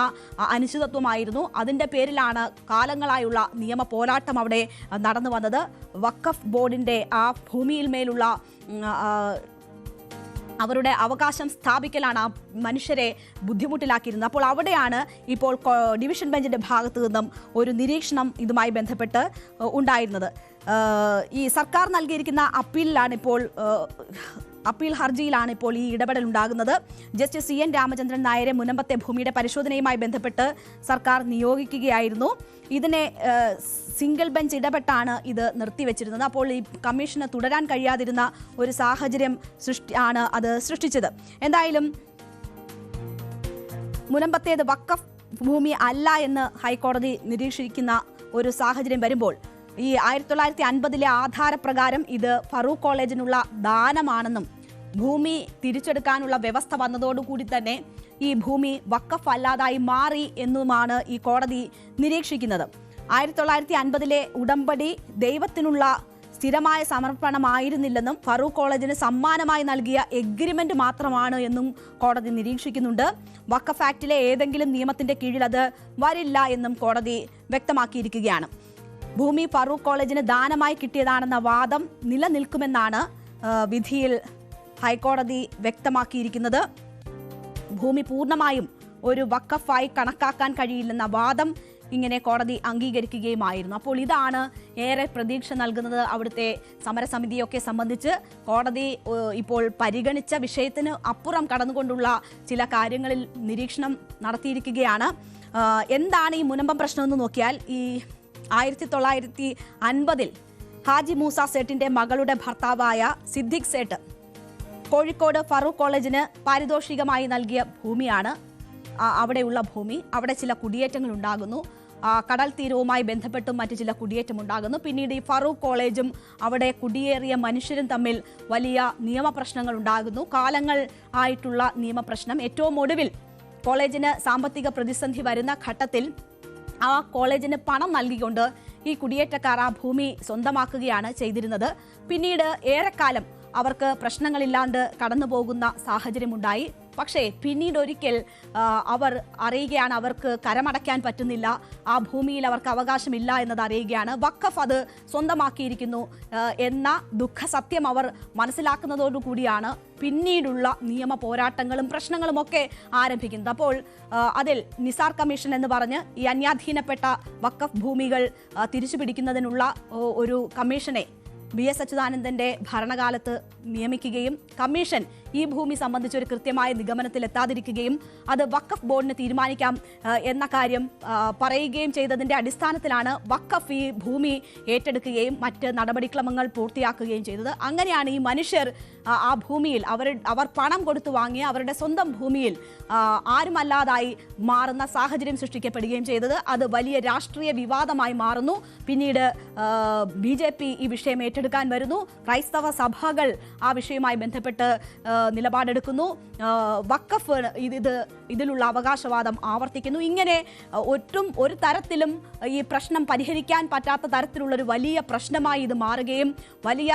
അനിശ്ചിതത്വമായിരുന്നു. അതിൻ്റെ പേരിലാണ് കാലങ്ങളായുള്ള നിയമ പോരാട്ടം അവിടെ നടന്നു വന്നത്. വഖഫ് ബോർഡിൻ്റെ ആ ഭൂമിയിൽ മേലുള്ള അവരുടെ അവകാശം സ്ഥാപിക്കലാണ് ആ മനുഷ്യരെ ബുദ്ധിമുട്ടിലാക്കിയിരുന്നത്. അപ്പോൾ അവിടെയാണ് ഇപ്പോൾ ഡിവിഷൻ ബെഞ്ചിന്റെ ഭാഗത്തു നിന്നും ഒരു നിരീക്ഷണം ഇതുമായി ബന്ധപ്പെട്ട് ഉണ്ടായിരുന്നത്. ഈ സർക്കാർ നൽകിയിരിക്കുന്ന അപ്പീൽ ഹർജിയിലാണ് ഇപ്പോൾ ഈ ഇടപെടൽ ഉണ്ടാകുന്നത്. ജസ്റ്റിസ് CN രാമചന്ദ്രൻ നായരെ മുനമ്പത്തെ ഭൂമിയുടെ പരിശോധനയുമായി ബന്ധപ്പെട്ട് സർക്കാർ നിയോഗിക്കുകയായിരുന്നു. ഇതിനെ സിംഗിൾ ബെഞ്ച് ഇടപെട്ടാണ് ഇത് നിർത്തിവെച്ചിരുന്നത്. അപ്പോൾ ഈ കമ്മീഷന് തുടരാൻ കഴിയാതിരുന്ന ഒരു സാഹചര്യം ആണ് അത് സൃഷ്ടിച്ചത്. എന്തായാലും മുനമ്പത്തേത് വഖഫ് ഭൂമി അല്ല എന്ന് ഹൈക്കോടതി നിരീക്ഷിക്കുന്ന ഒരു സാഹചര്യം വരുമ്പോൾ ഈ 1950 ആധാരപ്രകാരം ഇത് ഫറൂഖ് കോളേജിനുള്ള ദാനമാണെന്നും ഭൂമി തിരിച്ചെടുക്കാനുള്ള വ്യവസ്ഥ വന്നതോടുകൂടി തന്നെ ഈ ഭൂമി വഖഫ് അല്ലാതായി മാറി എന്നുമാണ് ഈ കോടതി നിരീക്ഷിക്കുന്നത്. 1950 ഉടമ്പടി ദൈവത്തിനുള്ള സ്ഥിരമായ സമർപ്പണമായിരുന്നില്ലെന്നും ഫറൂഖ് കോളേജിന് സമ്മാനമായി നൽകിയ എഗ്രിമെന്റ് മാത്രമാണ് എന്നും കോടതി നിരീക്ഷിക്കുന്നുണ്ട്. വഖഫ് ആക്ടിലെ ഏതെങ്കിലും നിയമത്തിന്റെ കീഴിൽ അത് വരില്ല എന്നും കോടതി വ്യക്തമാക്കിയിരിക്കുകയാണ്. ഭൂമി ഫറൂഖ് കോളേജിന് ദാനമായി കിട്ടിയതാണെന്ന വാദം നിലനിൽക്കുമെന്നാണ് വിധിയിൽ ഹൈക്കോടതി വ്യക്തമാക്കിയിരിക്കുന്നത്. ഭൂമി പൂർണ്ണമായും ഒരു വഖഫായി കണക്കാക്കാൻ കഴിയില്ലെന്ന വാദം ഇങ്ങനെ കോടതി അംഗീകരിക്കുകയുമായിരുന്നു. അപ്പോൾ ഇതാണ് ഏറെ പ്രതീക്ഷ നൽകുന്നത്. അവിടുത്തെ സമരസമിതിയൊക്കെ സംബന്ധിച്ച് കോടതി ഇപ്പോൾ പരിഗണിച്ച വിഷയത്തിന് അപ്പുറം കടന്നുകൊണ്ടുള്ള ചില കാര്യങ്ങളിൽ നിരീക്ഷണം നടത്തിയിരിക്കുകയാണ്. എന്താണ് ഈ മുനമ്പം പ്രശ്നമെന്ന് നോക്കിയാൽ, ഈ 1950 ഹാജി മൂസ സേട്ടിന്റെ മകളുടെ ഭർത്താവായ സിദ്ദിഖ് സേട്ട് കോഴിക്കോട് ഫറൂഖ് കോളേജിന് പാരിതോഷികമായി നൽകിയ ഭൂമിയാണ്. അവിടെയുള്ള ഭൂമി, അവിടെ ചില കുടിയേറ്റങ്ങൾ ഉണ്ടാകുന്നു. കടൽ തീരവുമായി ബന്ധപ്പെട്ടും മറ്റു ചില കുടിയേറ്റം ഉണ്ടാകുന്നു. പിന്നീട് ഈ ഫറൂഖ് കോളേജും അവിടെ കുടിയേറിയ മനുഷ്യരും തമ്മിൽ വലിയ നിയമപ്രശ്നങ്ങൾ ഉണ്ടാകുന്നു. കാലങ്ങൾ ആയിട്ടുള്ള നിയമപ്രശ്നം. ഏറ്റവും ഒടുവിൽ കോളേജിന് സാമ്പത്തിക പ്രതിസന്ധി വരുന്ന ഘട്ടത്തിൽ ആ കോളേജിന് പണം നൽകിക്കൊണ്ട് ഈ കുടിയേറ്റക്കാർ ആ ഭൂമി സ്വന്തമാക്കുകയാണ് ചെയ്തിരുന്നത്. പിന്നീട് ഏറെക്കാലം അവർക്ക് പ്രശ്നങ്ങളില്ലാണ്ട് കടന്നു പോകുന്ന സാഹചര്യമുണ്ടായി. പക്ഷേ പിന്നീട് ഒരിക്കൽ അവർ അറിയുകയാണ് അവർക്ക് കരമടയ്ക്കാൻ പറ്റുന്നില്ല, ആ ഭൂമിയിൽ അവർക്ക് അവകാശമില്ല എന്നത് അറിയുകയാണ്. വഖഫ് അത് സ്വന്തമാക്കിയിരിക്കുന്നു എന്ന ദുഃഖസത്യം അവർ മനസ്സിലാക്കുന്നതോടുകൂടിയാണ് പിന്നീടുള്ള നിയമ പോരാട്ടങ്ങളും പ്രശ്നങ്ങളും ഒക്കെ ആരംഭിക്കുന്നത്. അപ്പോൾ അതിൽ നിസാർ കമ്മീഷൻ എന്ന് പറഞ്ഞ് ഈ അന്യാധീനപ്പെട്ട വഖഫ് ഭൂമികൾ തിരിച്ചുപിടിക്കുന്നതിനുള്ള ഒരു കമ്മീഷനെ BS അച്യുതാനന്ദന്റെ ഭരണകാലത്ത് നിയമിക്കുകയും കമ്മീഷൻ ഈ ഭൂമി സംബന്ധിച്ച് ഒരു കൃത്യമായ നിഗമനത്തിൽ എത്താതിരിക്കുകയും അത് വഖഫ് ബോർഡിന് തീരുമാനിക്കാം എന്ന കാര്യം പറയുകയും ചെയ്തതിന്റെ അടിസ്ഥാനത്തിലാണ് വഖഫ് ഈ ഭൂമി ഏറ്റെടുക്കുകയും മറ്റ് നടപടിക്രമങ്ങൾ പൂർത്തിയാക്കുകയും ചെയ്തത്. അങ്ങനെയാണ് ഈ മനുഷ്യർ ആ ഭൂമിയിൽ അവർ പണം കൊടുത്തു വാങ്ങിയ അവരുടെ സ്വന്തം ഭൂമിയിൽ ആരുമല്ലാതായി മാറുന്ന സാഹചര്യം സൃഷ്ടിക്കപ്പെടുകയും ചെയ്തത്. അത് വലിയ രാഷ്ട്രീയ വിവാദമായി മാറുന്നു. പിന്നീട് BJP ഈ വിഷയം ഏറ്റെടുക്കാൻ വരുന്നു. ക്രൈസ്തവ സഭകൾ ആ വിഷയവുമായി ബന്ധപ്പെട്ട് നിലപാടെടുക്കുന്നു. വഖഫ് ഇതിലുള്ള അവകാശവാദം ആവർത്തിക്കുന്നു. ഇങ്ങനെ ഒരു തരത്തിലും ഈ പ്രശ്നം പരിഹരിക്കാൻ പറ്റാത്ത തരത്തിലുള്ള ഒരു വലിയ പ്രശ്നമായി ഇത് മാറുകയും വലിയ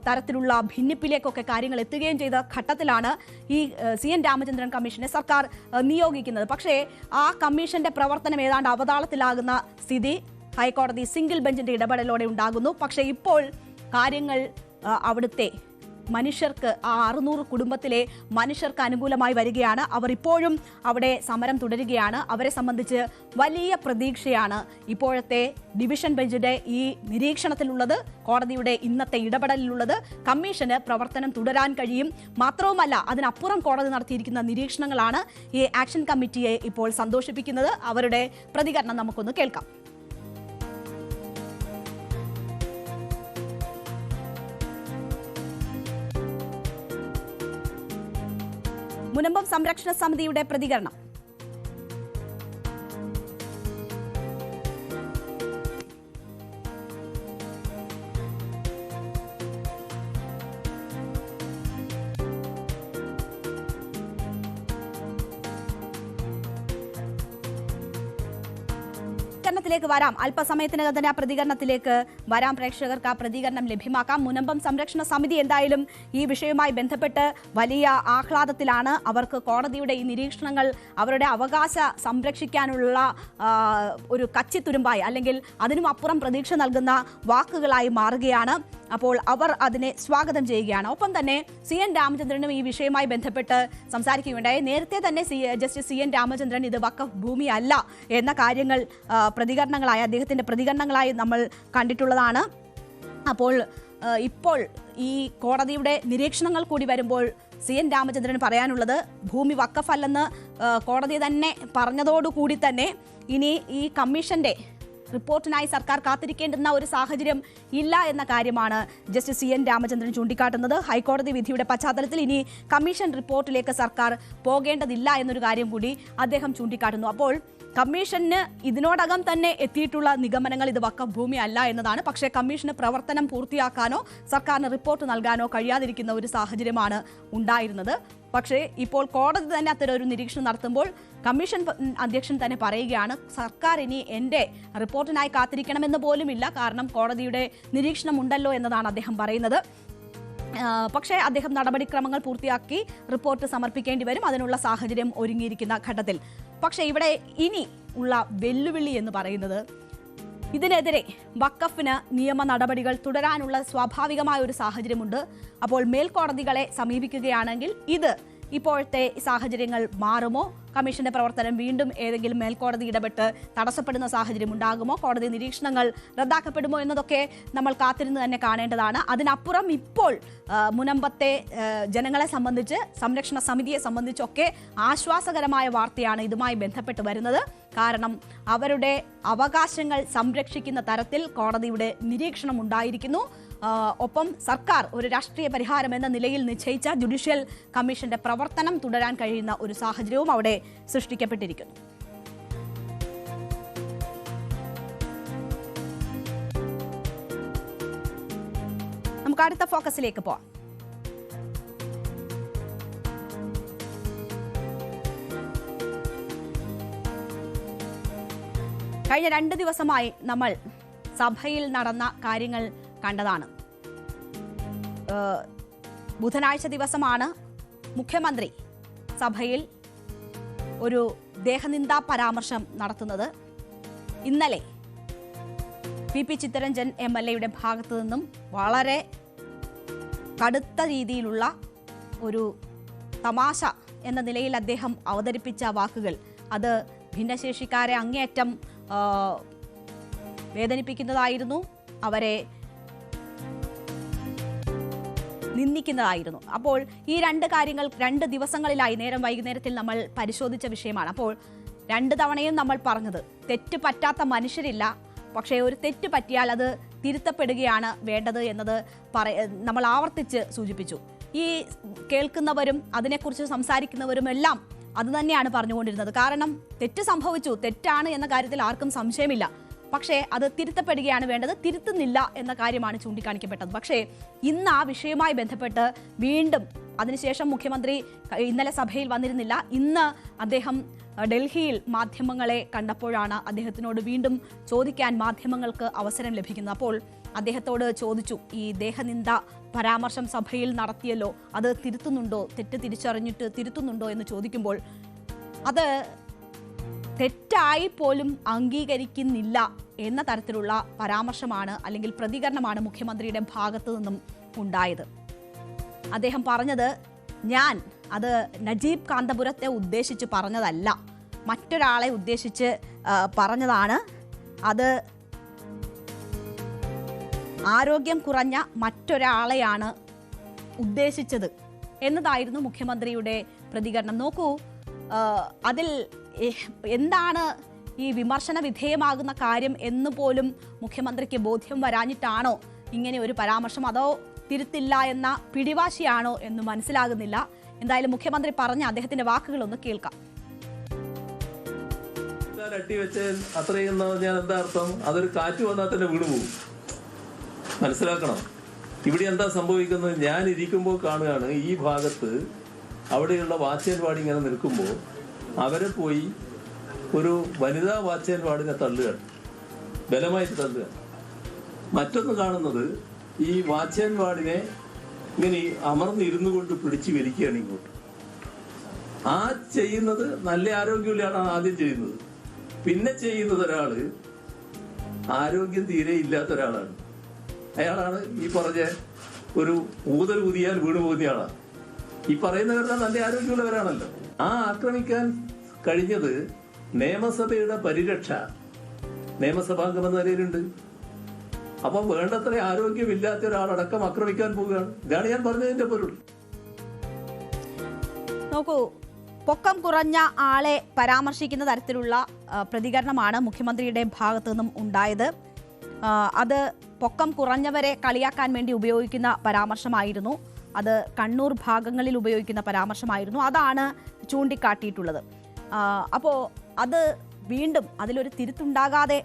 തരത്തിലുള്ള ഭിന്നിപ്പിലേക്കൊക്കെ കാര്യങ്ങൾ എത്തുകയും ചെയ്ത ഘട്ടത്തിലാണ് ഈ CN രാമചന്ദ്രൻ കമ്മീഷനെ സർക്കാർ നിയോഗിക്കുന്നത്. പക്ഷേ ആ കമ്മീഷന്റെ പ്രവർത്തനം ഏതാണ്ട് അവതാളത്തിലാകുന്ന സ്ഥിതി ഹൈക്കോടതി സിംഗിൾ ബെഞ്ചിന്റെ ഇടപെടലോടെ ഉണ്ടാകുന്നു. പക്ഷേ ഇപ്പോൾ കാര്യങ്ങൾ അവിടുത്തെ മനുഷ്യർക്ക്, ആ 600 കുടുംബത്തിലെ മനുഷ്യർക്ക് അനുകൂലമായി വരികയാണ്. അവർ ഇപ്പോഴും അവിടെ സമരം തുടരുകയാണ്. അവരെ സംബന്ധിച്ച് വലിയ പ്രതീക്ഷയാണ് ഇപ്പോഴത്തെ ഡിവിഷൻ ബെഞ്ചിന്റെ ഈ നിരീക്ഷണത്തിലുള്ളത്, കോടതിയുടെ ഇന്നത്തെ ഇടപെടലിലുള്ളത്. കമ്മീഷന് പ്രവർത്തനം തുടരാൻ കഴിയും. മാത്രവുമല്ല, അതിനപ്പുറം കോടതി നടത്തിയിരിക്കുന്ന നിരീക്ഷണങ്ങളാണ് ഈ ആക്ഷൻ കമ്മിറ്റിയെ ഇപ്പോൾ സന്തോഷിപ്പിക്കുന്നത്. അവരുടെ പ്രതികരണം നമുക്കൊന്ന് കേൾക്കാം. മുനമ്പം സംരക്ഷണ സമിതിയുടെ പ്രതികരണം. പ്രതികരണത്തിലേക്ക് വരാം. അല്പസമയത്തിനകം തന്നെ ആ പ്രതികരണത്തിലേക്ക് വരാം. പ്രേക്ഷകർക്ക് ആ പ്രതികരണം ലഭ്യമാക്കാം. മുനമ്പം സംരക്ഷണ സമിതി എന്തായാലും ഈ വിഷയവുമായി ബന്ധപ്പെട്ട് വലിയ ആഹ്ലാദത്തിലാണ്. അവർക്ക് കോടതിയുടെ ഈ നിരീക്ഷണങ്ങൾ അവരുടെ അവകാശ സംരക്ഷിക്കാനുള്ള ഒരു കച്ചിത്തുരുമ്പായി, അല്ലെങ്കിൽ അതിനും അപ്പുറം പ്രതീക്ഷ നൽകുന്ന വാക്കുകളായി മാറുകയാണ്. അപ്പോൾ അവർ അതിനെ സ്വാഗതം ചെയ്യുകയാണ്. ഒപ്പം തന്നെ CN രാമചന്ദ്രനും ഈ വിഷയവുമായി ബന്ധപ്പെട്ട് സംസാരിക്കുകയുണ്ടായി. നേരത്തെ തന്നെ ജസ്റ്റിസ് CN രാമചന്ദ്രൻ ഇത് വഖഫ് ഭൂമി അല്ല എന്ന കാര്യങ്ങൾ പ്രതികരണങ്ങളായി, അദ്ദേഹത്തിന്റെ പ്രതികരണങ്ങളായി നമ്മൾ കണ്ടിട്ടുള്ളതാണ്. അപ്പോൾ ഇപ്പോൾ ഈ കോടതിയുടെ നിരീക്ഷണങ്ങൾ കൂടി വരുമ്പോൾ CN രാമചന്ദ്രന് പറയാനുള്ളത്, ഭൂമി വഖഫ് അല്ലെന്ന് കോടതി തന്നെ പറഞ്ഞതോടുകൂടി തന്നെ ഇനി ഈ കമ്മീഷന്റെ റിപ്പോർട്ടിനായി സർക്കാർ കാത്തിരിക്കേണ്ടുന്ന ഒരു സാഹചര്യം ഇല്ല എന്ന കാര്യമാണ് ജസ്റ്റിസ് CN രാമചന്ദ്രൻ ചൂണ്ടിക്കാട്ടുന്നത്. ഹൈക്കോടതി വിധിയുടെ പശ്ചാത്തലത്തിൽ ഇനി കമ്മീഷൻ റിപ്പോർട്ടിലേക്ക് സർക്കാർ പോകേണ്ടതില്ല എന്നൊരു കാര്യം കൂടി അദ്ദേഹം ചൂണ്ടിക്കാട്ടുന്നു. അപ്പോൾ കമ്മീഷന് ഇതിനോടകം തന്നെ എത്തിയിട്ടുള്ള നിഗമനങ്ങൾ ഇത് വഖഫ് ഭൂമി അല്ല എന്നതാണ്. പക്ഷേ കമ്മീഷന് പ്രവർത്തനം പൂർത്തിയാക്കാനോ സർക്കാരിന് റിപ്പോർട്ട് നൽകാനോ കഴിയാതിരിക്കുന്ന ഒരു സാഹചര്യമാണ് ഉണ്ടായിരുന്നത്. പക്ഷേ ഇപ്പോൾ കോടതി തന്നെ അത്തരമൊരു നിരീക്ഷണം നടത്തുമ്പോൾ കമ്മീഷൻ അധ്യക്ഷൻ തന്നെ പറയുകയാണ് സർക്കാർ ഇനി എൻ്റെ റിപ്പോർട്ടിനായി കാത്തിരിക്കണമെന്ന് പോലുമില്ല, കാരണം കോടതിയുടെ നിരീക്ഷണം ഉണ്ടല്ലോ എന്നതാണ് അദ്ദേഹം പറയുന്നത്. പക്ഷേ അദ്ദേഹം നടപടിക്രമങ്ങൾ പൂർത്തിയാക്കി റിപ്പോർട്ട് സമർപ്പിക്കേണ്ടി വരും, അതിനുള്ള സാഹചര്യം ഒരുങ്ങിയിരിക്കുന്ന ഘട്ടത്തിൽ. പക്ഷേ ഇവിടെ ഇനി ഉള്ള വെല്ലുവിളി എന്ന് പറയുന്നത് ഇതിനെതിരെ വഖഫിന് നിയമ നടപടികൾ തുടരാനുള്ള സ്വാഭാവികമായ ഒരു സാഹചര്യമുണ്ട്. അപ്പോൾ മേൽക്കോടതികളെ സമീപിക്കുകയാണെങ്കിൽ ഇത് ഇപ്പോഴത്തെ സാഹചര്യങ്ങൾ മാറുമോ? കമ്മീഷന്റെ പ്രവർത്തനം വീണ്ടും ഏതെങ്കിലും മേൽക്കോടതി ഇടപെട്ട് തടസ്സപ്പെടുന്ന സാഹചര്യം ഉണ്ടാകുമോ? കോടതി നിരീക്ഷണങ്ങൾ റദ്ദാക്കപ്പെടുമോ എന്നതൊക്കെ നമ്മൾ കാത്തിരുന്ന് തന്നെ കാണേണ്ടതാണ്. അതിനപ്പുറം ഇപ്പോൾ മുനമ്പത്തെ ജനങ്ങളെ സംബന്ധിച്ച്, സംരക്ഷണ സമിതിയെ സംബന്ധിച്ചൊക്കെ ആശ്വാസകരമായ വാർത്തയാണ് ഇതുമായി ബന്ധപ്പെട്ട് വരുന്നത്. കാരണം അവരുടെ അവകാശങ്ങൾ സംരക്ഷിക്കുന്ന തരത്തിൽ കോടതിയുടെ നിരീക്ഷണം ഉണ്ടായിരിക്കുന്നു. ഒപ്പം സർക്കാർ ഒരു രാഷ്ട്രീയ പരിഹാരം എന്ന നിലയിൽ നിശ്ചയിച്ച ജുഡീഷ്യൽ കമ്മീഷന്റെ പ്രവർത്തനം തുടരാൻ കഴിയുന്ന ഒരു സാഹചര്യവും അവിടെ സൃഷ്ടിക്കപ്പെട്ടിരിക്കുന്നു. നമുക്ക് അടുത്ത ഫോക്കസിലേക്ക് പോവാം. കഴിഞ്ഞ 2 ദിവസമായി നമ്മൾ സഭയിൽ നടന്ന കാര്യങ്ങൾ കണ്ടതാണ്. ബുധനാഴ്ച ദിവസമാണ് മുഖ്യമന്ത്രി സഭയിൽ ഒരു ദേഹനിന്ദാ പരാമർശം നടത്തുന്നത്. ഇന്നലെ പി ചിത്തരഞ്ജൻ MLA ഭാഗത്തു നിന്നും വളരെ കടുത്ത രീതിയിലുള്ള ഒരു തമാശ എന്ന നിലയിൽ അദ്ദേഹം അവതരിപ്പിച്ച വാക്കുകൾ അത് ഭിന്നശേഷിക്കാരെ അങ്ങേയറ്റം വേദനിപ്പിക്കുന്നതായിരുന്നു, അവരെ നിന്ദിക്കുന്നതായിരുന്നു. അപ്പോൾ ഈ 2 കാര്യങ്ങൾ 2 ദിവസങ്ങളിലായി വൈകുന്നേരത്തിൽ നമ്മൾ പരിശോധിച്ച വിഷയമാണ്. അപ്പോൾ 2 തവണയും നമ്മൾ പറഞ്ഞത് തെറ്റ് പറ്റാത്ത മനുഷ്യരില്ല, പക്ഷേ ഒരു തെറ്റ് പറ്റിയാൽ അത് തിരുത്തപ്പെടുകയാണ് വേണ്ടത് എന്നത് നമ്മൾ ആവർത്തിച്ച് സൂചിപ്പിച്ചു. ഈ കേൾക്കുന്നവരും അതിനെക്കുറിച്ച് സംസാരിക്കുന്നവരും എല്ലാം അത് തന്നെയാണ് പറഞ്ഞുകൊണ്ടിരുന്നത്. കാരണം തെറ്റ് സംഭവിച്ചു, തെറ്റാണ് എന്ന കാര്യത്തിൽ ആർക്കും സംശയമില്ല, പക്ഷേ അത് തിരുത്തപ്പെടുകയാണ് വേണ്ടത്, തിരുത്തുന്നില്ല എന്ന കാര്യമാണ് ചൂണ്ടിക്കാണിക്കപ്പെട്ടത്. പക്ഷേ ഇന്ന് ആ വിഷയവുമായി ബന്ധപ്പെട്ട് വീണ്ടും അതിനുശേഷം മുഖ്യമന്ത്രി ഇന്നലെ സഭയിൽ വന്നിരുന്നില്ല. ഇന്ന് അദ്ദേഹം ഡൽഹിയിൽ മാധ്യമങ്ങളെ കണ്ടപ്പോഴാണ് അദ്ദേഹത്തിനോട് വീണ്ടും ചോദിക്കാൻ മാധ്യമങ്ങൾക്ക് അവസരം ലഭിക്കുന്നത്. അപ്പോൾ അദ്ദേഹത്തോട് ചോദിച്ചു, ഈ ദേഹനിന്ദ പരാമർശം സഭയിൽ നടത്തിയല്ലോ, അത് തിരുത്തുന്നുണ്ടോ, തെറ്റ് തിരിച്ചറിഞ്ഞിട്ട് തിരുത്തുന്നുണ്ടോ എന്ന് ചോദിക്കുമ്പോൾ അത് തെറ്റായി പോലും അംഗീകരിക്കുന്നില്ല എന്ന തരത്തിലുള്ള പരാമർശമാണ് അല്ലെങ്കിൽ പ്രതികരണമാണ് മുഖ്യമന്ത്രിയുടെ ഭാഗത്തു നിന്നും ഉണ്ടായത്. അദ്ദേഹം പറഞ്ഞത്, ഞാൻ അത് നജീബ് കാന്തപുരത്തെ ഉദ്ദേശിച്ച് പറഞ്ഞതല്ല, മറ്റൊരാളെ ഉദ്ദേശിച്ച് പറഞ്ഞതാണ്, അത് ആരോഗ്യം കുറഞ്ഞ മറ്റൊരാളെയാണ് ഉദ്ദേശിച്ചത് എന്നതായിരുന്നു മുഖ്യമന്ത്രിയുടെ പ്രതികരണം. നോക്കൂ, അതിൽ എന്താണ് ഈ വിമർശന വിധേയമാകുന്ന കാര്യം എന്ന് പോലും മുഖ്യമന്ത്രിക്ക് ബോധ്യം വരാഞ്ഞിട്ടാണോ ഇങ്ങനെ ഒരു പരാമർശം, അതോ തിരുത്തില്ല എന്ന പിടിവാശിയാണോ എന്ന് മനസ്സിലാകുന്നില്ല. എന്തായാലും മുഖ്യമന്ത്രി പറഞ്ഞ അദ്ദേഹത്തിന്റെ വാക്കുകളൊന്ന് കേൾക്കാം. അട്ടിവെച്ച് അത്രയും ഞാൻ എന്താ അർത്ഥം? അതൊരു കാറ്റ് വന്നാൽ തന്നെ വീണു പോകും. മനസ്സിലാക്കണം. ഇവിടെ എന്താ സംഭവിക്കുന്നത്? ഞാൻ ഇരിക്കുമ്പോൾ കാണുകയാണ് ഈ ഭാഗത്ത് അവിടെയുള്ള വാച്ച്മാൻവാർഡ് ഇങ്ങനെ നിൽക്കുമ്പോൾ അവരെ പോയി ഒരു വനിതാ വാച്ച്മാൻവാർഡിനെ തള്ളുകയാണ്, ബലമായിട്ട് തള്ളുകയാണ്. മറ്റൊന്ന് കാണുന്നത് ഈ വാച്ച്മാൻവാർഡിനെ ഇങ്ങനെ അമർന്നിരുന്നു കൊണ്ട് പിടിച്ചു വലിക്കുകയാണ് ഇങ്ങോട്ട്. ആ ചെയ്യുന്നത് നല്ല ആരോഗ്യമുള്ളയാണ് ആദ്യം ചെയ്യുന്നത്. പിന്നെ ചെയ്യുന്നത് ഒരാള് ആരോഗ്യം തീരെ ഇല്ലാത്ത ഒരാളാണ്. അയാളാണ് ഈ പറഞ്ഞ ഒരു ഊതൽ ഊതിയാൽ വീണു പോകുന്ന ആളാണ്. ഈ പറയുന്നവരെല്ലാം നല്ല ആരോഗ്യമുള്ളവരാണല്ലോ. ആ ആക്രമിക്കാൻ കഴിഞ്ഞത് നിയമസഭയുടെ പരിരക്ഷ നിയമസഭാംഗമെന്ന നിലയിലുണ്ട്. അപ്പം വേണ്ടത്ര ആരോഗ്യമില്ലാത്ത ഒരാളടക്കം ആക്രമിക്കാൻ പോവുകയാണ്. ഇതാണ് ഞാൻ പറഞ്ഞതിന്റെ പൊരുൾ. നോക്കൂ, പൊക്കം കുറഞ്ഞ ആളെ പരാമർശിക്കുന്ന തരത്തിലുള്ള പ്രതികരണമാണ് മുഖ്യമന്ത്രിയുടെ ഭാഗത്തു നിന്നും ഉണ്ടായത്. അത് പൊക്കം കുറഞ്ഞവരെ കളിയാക്കാൻ വേണ്ടി ഉപയോഗിക്കുന്ന പരാമർശമായിരുന്നു. അത് കണ്ണൂർ ഭാഗങ്ങളിൽ ഉപയോഗിക്കുന്ന പരാമർശമായിരുന്നു. അതാണ് ചൂണ്ടിക്കാട്ടിയിട്ടുള്ളത്. അപ്പോൾ അത് വീണ്ടും അതിലൊരു തിരുത്തുണ്ടാകാതെ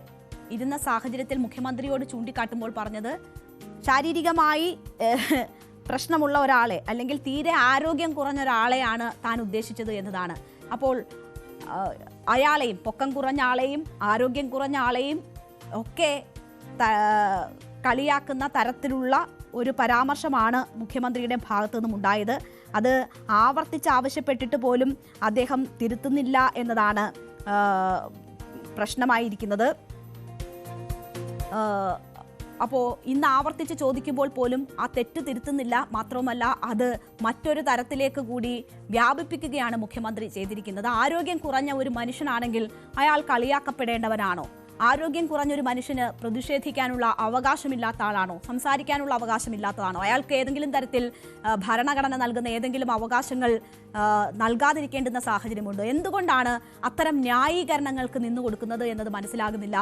ഇരുന്ന സാഹചര്യത്തിൽ മുഖ്യമന്ത്രിയോട് ചൂണ്ടിക്കാട്ടുമ്പോൾ പറഞ്ഞത് ശാരീരികമായി പ്രശ്നമുള്ള ഒരാളെ അല്ലെങ്കിൽ തീരെ ആരോഗ്യം കുറഞ്ഞ ഒരാളെയാണ് താൻ ഉദ്ദേശിച്ചത് എന്നതാണ്. അപ്പോൾ അയാളെയും, പൊക്കം കുറഞ്ഞ ആളെയും ആരോഗ്യം കുറഞ്ഞ ആളെയും ഒക്കെ കളിയാക്കുന്ന തരത്തിലുള്ള ഒരു പരാമർശമാണ് മുഖ്യമന്ത്രിയുടെ ഭാഗത്തു നിന്നും ഉണ്ടായത്. അത് ആവർത്തിച്ച് ആവശ്യപ്പെട്ടിട്ട് പോലും അദ്ദേഹം തിരുത്തുന്നില്ല എന്നതാണ് പ്രശ്നമായിരിക്കുന്നത്. അപ്പോൾ ഇന്ന് ആവർത്തിച്ച് ചോദിക്കുമ്പോൾ പോലും ആ തെറ്റ് തിരുത്തുന്നില്ല. മാത്രവുമല്ല, അത് മറ്റൊരു തരത്തിലേക്ക് കൂടി വ്യാപിപ്പിക്കുകയാണ് മുഖ്യമന്ത്രി ചെയ്തിരിക്കുന്നത്. ആരോഗ്യം കുറഞ്ഞ ഒരു മനുഷ്യനാണെങ്കിൽ അയാൾ കളിയാക്കപ്പെടേണ്ടവനാണോ? ആരോഗ്യം കുറഞ്ഞൊരു മനുഷ്യന് പ്രതിഷേധിക്കാനുള്ള അവകാശമില്ലാത്ത ആളാണോ? സംസാരിക്കാനുള്ള അവകാശമില്ലാത്തതാണോ? അയാൾക്ക് ഏതെങ്കിലും തരത്തിൽ ഭരണഘടന നൽകുന്ന ഏതെങ്കിലും അവകാശങ്ങൾ നൽകാതിരിക്കേണ്ടുന്ന സാഹചര്യമുണ്ടോ? എന്തുകൊണ്ടാണ് അത്തരം ന്യായീകരണങ്ങൾക്ക് നിന്നു കൊടുക്കുന്നത് എന്നത് മനസ്സിലാകുന്നില്ല.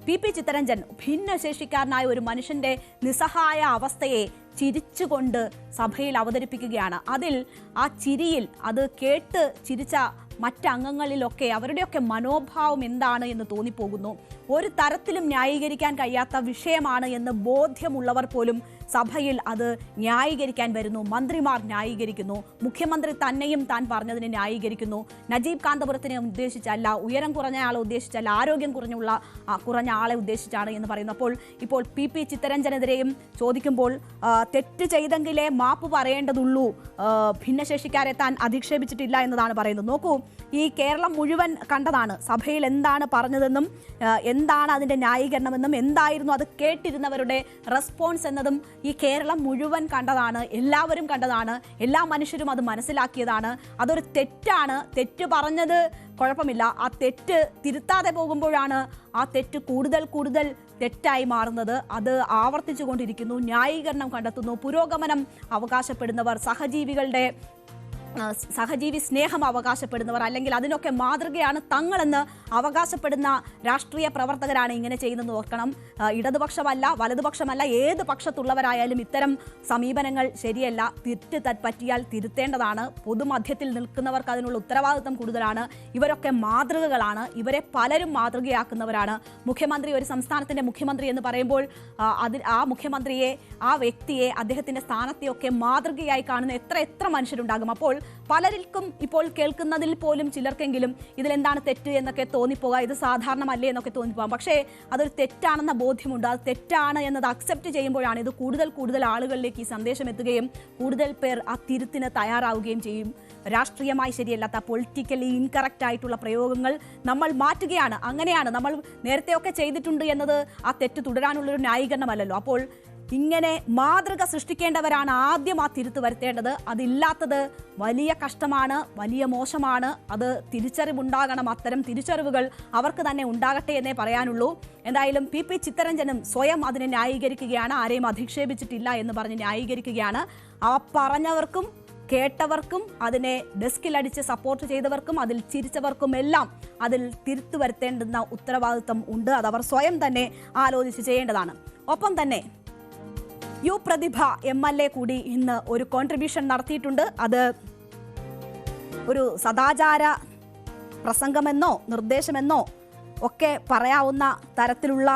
പി ചിത്തരഞ്ജൻ ഭിന്നശേഷിക്കാരനായ ഒരു മനുഷ്യന്റെ നിസ്സഹായ അവസ്ഥയെ ചിരിച്ചുകൊണ്ട് സഭയിൽ അവതരിപ്പിക്കുകയാണ്. അതിൽ ആ ചിരിയിൽ അത് കേട്ട് ചിരിച്ച മറ്റംഗങ്ങളിലൊക്കെ അവരുടെയൊക്കെ മനോഭാവം എന്താണ് എന്ന് തോന്നിപ്പോകുന്നു. ഒരു തരത്തിലും ന്യായീകരിക്കാൻ കഴിയാത്ത വിഷയമാണ് എന്ന് ബോധ്യമുള്ളവർ പോലും സഭയിൽ അത് ന്യായീകരിക്കാൻ വരുന്നു. മന്ത്രിമാർ ന്യായീകരിക്കുന്നു, മുഖ്യമന്ത്രി തന്നെയും താൻ പറഞ്ഞതിനെ ന്യായീകരിക്കുന്നു. നജീബ് കാന്തപുരത്തിനെ ഉദ്ദേശിച്ചല്ല, ഉയരം കുറഞ്ഞ ആളെ ഉദ്ദേശിച്ചല്ല, ആരോഗ്യം കുറഞ്ഞ ആളെ ഉദ്ദേശിച്ചാണ് എന്ന് പറയുന്നു. അപ്പോൾ ഇപ്പോൾ പി ചിത്തരഞ്ജനെതിരെയും ചോദിക്കുമ്പോൾ തെറ്റ് ചെയ്തെങ്കിലേ മാപ്പ് പറയേണ്ടതുള്ളൂ, ഭിന്നശേഷിക്കാരെ താൻ അധിക്ഷേപിച്ചിട്ടില്ല എന്നതാണ് പറയുന്നത്. നോക്കൂ, ഈ കേരളം മുഴുവൻ കണ്ടതാണ് സഭയിൽ എന്താണ് പറഞ്ഞതെന്നും എന്താണ് അതിന്റെ ന്യായീകരണമെന്നും എന്തായിരുന്നു അത് കേട്ടിരുന്നവരുടെ റെസ്പോൺസ് എന്നതും ഈ കേരളം മുഴുവൻ കണ്ടതാണ്, എല്ലാവരും കണ്ടതാണ്, എല്ലാ മനുഷ്യരും അത് മനസ്സിലാക്കിയതാണ്. അതൊരു തെറ്റാണ്, തെറ്റ് പറഞ്ഞത് കുഴപ്പമില്ല, ആ തെറ്റ് തിരുത്താതെ പോകുമ്പോഴാണ് ആ തെറ്റ് കൂടുതൽ തെറ്റായി മാറുന്നത്. അത് ആവർത്തിച്ചു കൊണ്ടിരിക്കുന്നു, ന്യായീകരണം കണ്ടെത്തുന്നു, പുരോഗമനം അവകാശപ്പെടുന്നവർ, സഹജീവി സ്നേഹം അവകാശപ്പെടുന്നവർ, അല്ലെങ്കിൽ അതിനൊക്കെ മാതൃകയാണ് തങ്ങളെന്ന് അവകാശപ്പെടുന്ന രാഷ്ട്രീയ പ്രവർത്തകരാണ് ഇങ്ങനെ ചെയ്യുന്നതെന്ന് ഓർക്കണം. ഇടതുപക്ഷമല്ല, വലതുപക്ഷമല്ല, ഏത് പക്ഷത്തുള്ളവരായാലും ഇത്തരം സമീപനങ്ങൾ ശരിയല്ല. തെറ്റ് പറ്റിയാൽ തിരുത്തേണ്ടതാണ്. പൊതുമധ്യത്തിൽ നിൽക്കുന്നവർക്ക് അതിനുള്ള ഉത്തരവാദിത്വം കൂടുതലാണ്. ഇവരൊക്കെ മാതൃകകളാണ്, ഇവരെ പലരും മാതൃകയാക്കുന്നവരാണ്. മുഖ്യമന്ത്രി, ഒരു സംസ്ഥാനത്തിന്റെ മുഖ്യമന്ത്രി എന്ന് പറയുമ്പോൾ ആ മുഖ്യമന്ത്രിയെ, ആ വ്യക്തിയെ, അദ്ദേഹത്തിന്റെ സ്ഥാനത്തെയൊക്കെ മാതൃകയായി കാണുന്ന എത്ര മനുഷ്യരുണ്ടാകും. അപ്പോൾ പലർക്കും ഇപ്പോൾ കേൾക്കുന്നതിൽ പോലും ചിലർക്കെങ്കിലും ഇതിലെന്താണ് തെറ്റ് എന്നൊക്കെ തോന്നിപ്പോകുക, ഇത് സാധാരണമല്ലേ എന്നൊക്കെ തോന്നിപ്പോകാം. പക്ഷേ അതൊരു തെറ്റാണെന്ന ബോധ്യമുണ്ട്. അത് തെറ്റാണ് എന്നത് അക്സെപ്റ്റ് ചെയ്യുമ്പോഴാണ് ഇത് കൂടുതൽ ആളുകളിലേക്ക് ഈ സന്ദേശം എത്തുകയും കൂടുതൽ പേർ ആ തിരുത്തിന് തയ്യാറാവുകയും ചെയ്യും. രാഷ്ട്രീയമായി ശരിയല്ലാത്ത, പൊളിറ്റിക്കലി ഇൻകറക്റ്റ് ആയിട്ടുള്ള പ്രയോഗങ്ങൾ നമ്മൾ മാറ്റുകയാണ്. അങ്ങനെയാണ് നമ്മൾ നേരത്തെയൊക്കെ ചെയ്തിട്ടുണ്ട് എന്നത് ആ തെറ്റ് തുടരാനുള്ളൊരു ന്യായീകരണമല്ലല്ലോ. അപ്പോൾ ഇങ്ങനെ മാതൃക സൃഷ്ടിക്കേണ്ടവരാണ് ആദ്യം ആ തിരുത്ത് വരുത്തേണ്ടത്. അതില്ലാത്തത് വലിയ കഷ്ടമാണ്, വലിയ മോശമാണ്. അത് തിരിച്ചറിവുണ്ടാകണം. അത്തരം തിരിച്ചറിവുകൾ അവർക്ക് തന്നെ ഉണ്ടാകട്ടെ എന്നേ പറയാനുള്ളൂ. എന്തായാലും പി ചിത്തരഞ്ജനും സ്വയം അതിനെ ന്യായീകരിക്കുകയാണ്. ആരെയും അധിക്ഷേപിച്ചിട്ടില്ല എന്ന് പറഞ്ഞ് ന്യായീകരിക്കുകയാണ്. ആ പറഞ്ഞവർക്കും കേട്ടവർക്കും അതിനെ ഡെസ്കിലടിച്ച് സപ്പോർട്ട് ചെയ്തവർക്കും അതിൽ ചിരിച്ചവർക്കും എല്ലാം അതിൽ തിരുത്തു വരുത്തേണ്ടുന്ന ഉത്തരവാദിത്വം ഉണ്ട്. അതവർ സ്വയം തന്നെ ആലോചിച്ച് ചെയ്യേണ്ടതാണ്. ഒപ്പം തന്നെ പ്രതിഭ MLA കൂടി ഇന്ന് ഒരു കോൺട്രിബ്യൂഷൻ നടത്തിയിട്ടുണ്ട്. അത് ഒരു സദാചാര പ്രസംഗമെന്നോ നിർദ്ദേശമെന്നോ ഒക്കെ പറയാവുന്ന തരത്തിലുള്ള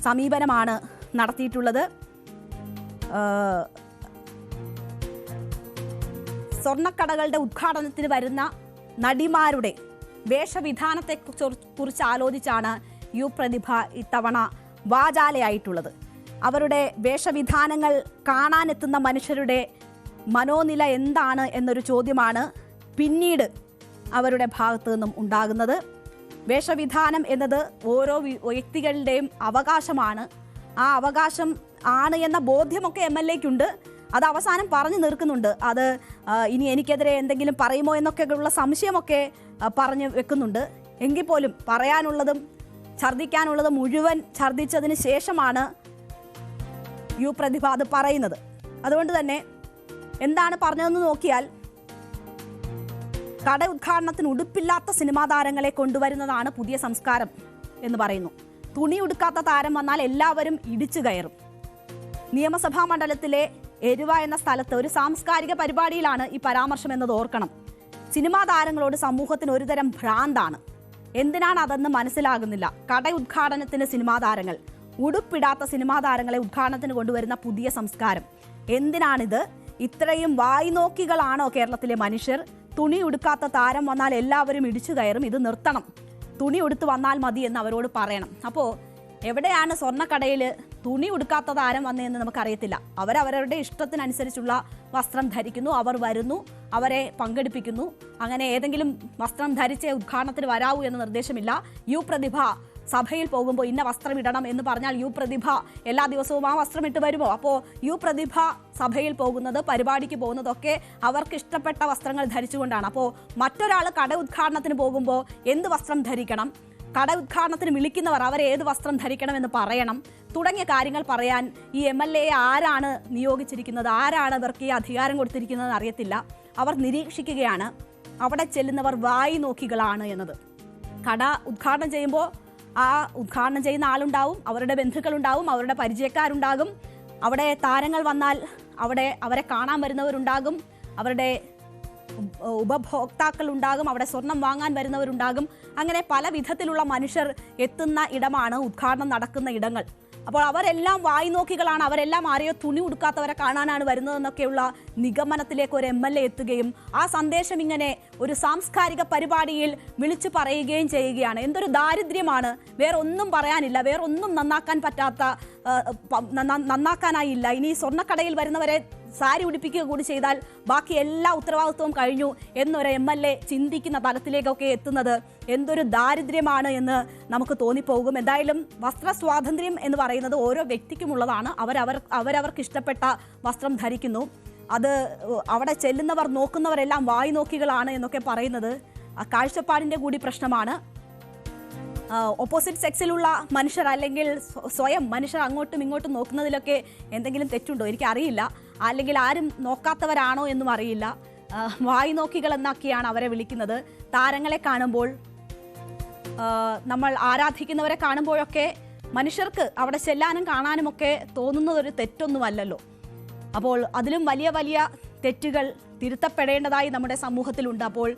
സമീപനമാണ് നടത്തിയിട്ടുള്ളത്. സ്വർണ്ണക്കടകളുടെ ഉദ്ഘാടനത്തിന് വരുന്ന നടിമാരുടെ വേഷവിധാനത്തെ കുറിച്ച് ആലോചിച്ചാണ് പ്രതിഭ ഇത്തവണ വാചാലയായിട്ടുള്ളത്. അവരുടെ വേഷവിധാനങ്ങൾ കാണാനെത്തുന്ന മനുഷ്യരുടെ മനോനില എന്താണ് എന്നൊരു ചോദ്യമാണ് പിന്നീട് അവരുടെ ഭാഗത്തു നിന്നും ഉണ്ടാകുന്നത്. വേഷവിധാനം എന്നത് ഓരോ വ്യക്തികളുടെയും അവകാശമാണ്. ആ അവകാശം ആണ് എന്ന ബോധ്യമൊക്കെ MLAക്കുണ്ട്. അത് അവസാനം പറഞ്ഞു നിൽക്കുന്നുണ്ട്. അത് ഇനി എനിക്കെതിരെ എന്തെങ്കിലും പറയുമോ എന്നൊക്കെയുള്ള സംശയമൊക്കെ പറഞ്ഞു വെക്കുന്നുണ്ട്. എങ്കിൽ പോലും പറയാനുള്ളതും ഛർദ്ദിക്കാനുള്ളതും മുഴുവൻ ഛർദ്ദിച്ചതിന് ശേഷമാണ് പ്രതിഭ അത് പറയുന്നത്. അതുകൊണ്ട് തന്നെ എന്താണ് പറഞ്ഞതെന്ന് നോക്കിയാൽ, കട ഉദ്ഘാടനത്തിന് ഉടുപ്പില്ലാത്ത സിനിമാ താരങ്ങളെ കൊണ്ടുവരുന്നതാണ് പുതിയ സംസ്കാരം എന്ന് പറയുന്നു. തുണി ഉടുക്കാത്ത താരം വന്നാൽ എല്ലാവരും ഇടിച്ചു കയറും. നിയമസഭാ മണ്ഡലത്തിലെ എരുവ എന്ന സ്ഥലത്ത് ഒരു സാംസ്കാരിക പരിപാടിയിലാണ് ഈ പരാമർശം എന്നത് ഓർക്കണം. സിനിമാ താരങ്ങളോട് സമൂഹത്തിന് ഒരുതരം ഭ്രാന്താണ്. എന്തിനാണ് അതെന്ന് മനസ്സിലാകുന്നില്ല. കട ഉദ്ഘാടനത്തിന് സിനിമാ താരങ്ങൾ, ഉടുപ്പിടാത്ത സിനിമാ താരങ്ങളെ ഉദ്ഘാടനത്തിന് കൊണ്ടുവരുന്ന പുതിയ സംസ്കാരം എന്തിനാണിത്? ഇത്രയും വായ്നോക്കികളാണോ കേരളത്തിലെ മനുഷ്യർ? തുണി ഉടുക്കാത്ത താരം വന്നാൽ എല്ലാവരും ഇടിച്ചു കയറും, ഇത് നിർത്തണം, തുണി ഉടുത്ത് വന്നാൽ മതി എന്ന് അവരോട് പറയണം. അപ്പോൾ എവിടെയാണ് സ്വർണ്ണക്കടയിൽ തുണി ഉടുക്കാത്ത താരം വന്നതെന്ന് നമുക്കറിയത്തില്ല. അവരവരുടെ ഇഷ്ടത്തിനനുസരിച്ചുള്ള വസ്ത്രം ധരിക്കുന്നു, അവർ വരുന്നു, അവരെ പങ്കെടുപ്പിക്കുന്നു. അങ്ങനെ ഏതെങ്കിലും വസ്ത്രം ധരിച്ചേ ഉദ്ഘാടനത്തിന് വരാവൂ എന്ന നിർദ്ദേശമില്ല. യു പ്രതിഭ സഭയിൽ പോകുമ്പോൾ ഇന്ന വസ്ത്രം ഇടണം എന്ന് പറഞ്ഞാൽ യു പ്രതിഭ എല്ലാ ദിവസവും ആ വസ്ത്രം ഇട്ട് വരുമോ? അപ്പോൾ യു പ്രതിഭ സഭയിൽ പോകുന്നത്, പരിപാടിക്ക് പോകുന്നതൊക്കെ അവർക്ക് ഇഷ്ടപ്പെട്ട വസ്ത്രങ്ങൾ ധരിച്ചുകൊണ്ടാണ്. അപ്പോൾ മറ്റൊരാൾ കട ഉദ്ഘാടനത്തിന് പോകുമ്പോൾ എന്ത് വസ്ത്രം ധരിക്കണം, കട ഉദ്ഘാടനത്തിന് വിളിക്കുന്നവർ അവർ ഏത് വസ്ത്രം ധരിക്കണമെന്ന് പറയണം തുടങ്ങിയ കാര്യങ്ങൾ പറയാൻ ഈ MLA ആരാണ് നിയോഗിച്ചിരിക്കുന്നത്, ആരാണ് അവർക്ക് ഈ അധികാരം കൊടുത്തിരിക്കുന്നതെന്ന് അറിയത്തില്ല. അവർ നിരീക്ഷിക്കുകയാണ്. അവിടെ ചെല്ലുന്നവർ വായി നോക്കികളാണ് എന്നത്. കട ഉദ്ഘാടനം ചെയ്യുമ്പോൾ ആ ഉദ്ഘാടനം ചെയ്യുന്ന ആളുണ്ടാവും, അവരുടെ ബന്ധുക്കളുണ്ടാവും, അവരുടെ പരിചയക്കാരുണ്ടാകും. അവിടെ താരങ്ങൾ വന്നാൽ അവിടെ അവരെ കാണാൻ വരുന്നവരുണ്ടാകും, അവരുടെ ഉപഭോക്താക്കൾ ഉണ്ടാകും, അവിടെ സ്വർണം വാങ്ങാൻ വരുന്നവരുണ്ടാകും. അങ്ങനെ പല വിധത്തിലുള്ള മനുഷ്യർ എത്തുന്ന ഇടമാണ് ഉദ്ഘാടനം നടക്കുന്ന ഇടങ്ങൾ. അപ്പോൾ അവരെല്ലാം വായ്നോക്കികളാണ്, അവരെല്ലാം ആരെയോ തുണി ഉടുക്കാത്തവരെ കാണാനാണ് വരുന്നതെന്നൊക്കെയുള്ള നിഗമനത്തിലേക്ക് ഒരു MLA എത്തുകയും ആ സന്ദേശം ഇങ്ങനെ ഒരു സാംസ്കാരിക പരിപാടിയിൽ വിളിച്ചു പറയുകയും ചെയ്യുകയാണ്. എന്തൊരു ദാരിദ്ര്യമാണ്! വേറെ ഒന്നും പറയാനില്ല, വേറെ ഒന്നും നന്നാക്കാൻ പറ്റാത്ത, നന്നാക്കാനായില്ല. ഇനി സ്വർണ്ണക്കടയിൽ വരുന്നവരെ സാരി ഉടുപ്പിക്കുക കൂടി ചെയ്താൽ ബാക്കി എല്ലാ ഉത്തരവാദിത്വവും കഴിഞ്ഞു എന്നൊരു MLA ചിന്തിക്കുന്ന തലത്തിലേക്കൊക്കെ എത്തുന്നത് എന്തൊരു ദാരിദ്ര്യമാണ് എന്ന് നമുക്ക് തോന്നിപ്പോകും. എന്തായാലും വസ്ത്ര സ്വാതന്ത്ര്യം എന്ന് പറയുന്നത് ഓരോ വ്യക്തിക്കുമുള്ളതാണ്. അവരവർക്ക് ഇഷ്ടപ്പെട്ട വസ്ത്രം ധരിക്കുന്നു. അത് അവിടെ ചെല്ലുന്നവർ, നോക്കുന്നവരെല്ലാം വായി നോക്കികളാണ് എന്നൊക്കെ പറയുന്നത് ആ കാഴ്ചപ്പാടിൻ്റെ കൂടി പ്രശ്നമാണ്. ഓപ്പോസിറ്റ് സെക്സിലുള്ള മനുഷ്യർ അല്ലെങ്കിൽ സ്വയം മനുഷ്യർ അങ്ങോട്ടും ഇങ്ങോട്ടും നോക്കുന്നതിലൊക്കെ എന്തെങ്കിലും തെറ്റുണ്ടോ എനിക്കറിയില്ല. അല്ലെങ്കിൽ ആരും നോക്കാത്തവരാണോ എന്നും അറിയില്ല. വായി നോക്കികൾ എന്നൊക്കെയാണ് അവരെ വിളിക്കുന്നത്. താരങ്ങളെ കാണുമ്പോൾ, നമ്മൾ ആരാധിക്കുന്നവരെ കാണുമ്പോഴൊക്കെ മനുഷ്യർക്ക് അവിടെ ചെല്ലാനും കാണാനുമൊക്കെ തോന്നുന്നതൊരു തെറ്റൊന്നുമല്ലല്ലോ. അപ്പോൾ അതിലും വലിയ വലിയ തെറ്റുകൾ തിരുത്തപ്പെടേണ്ടതായി നമ്മുടെ സമൂഹത്തിലുണ്ട്. അപ്പോൾ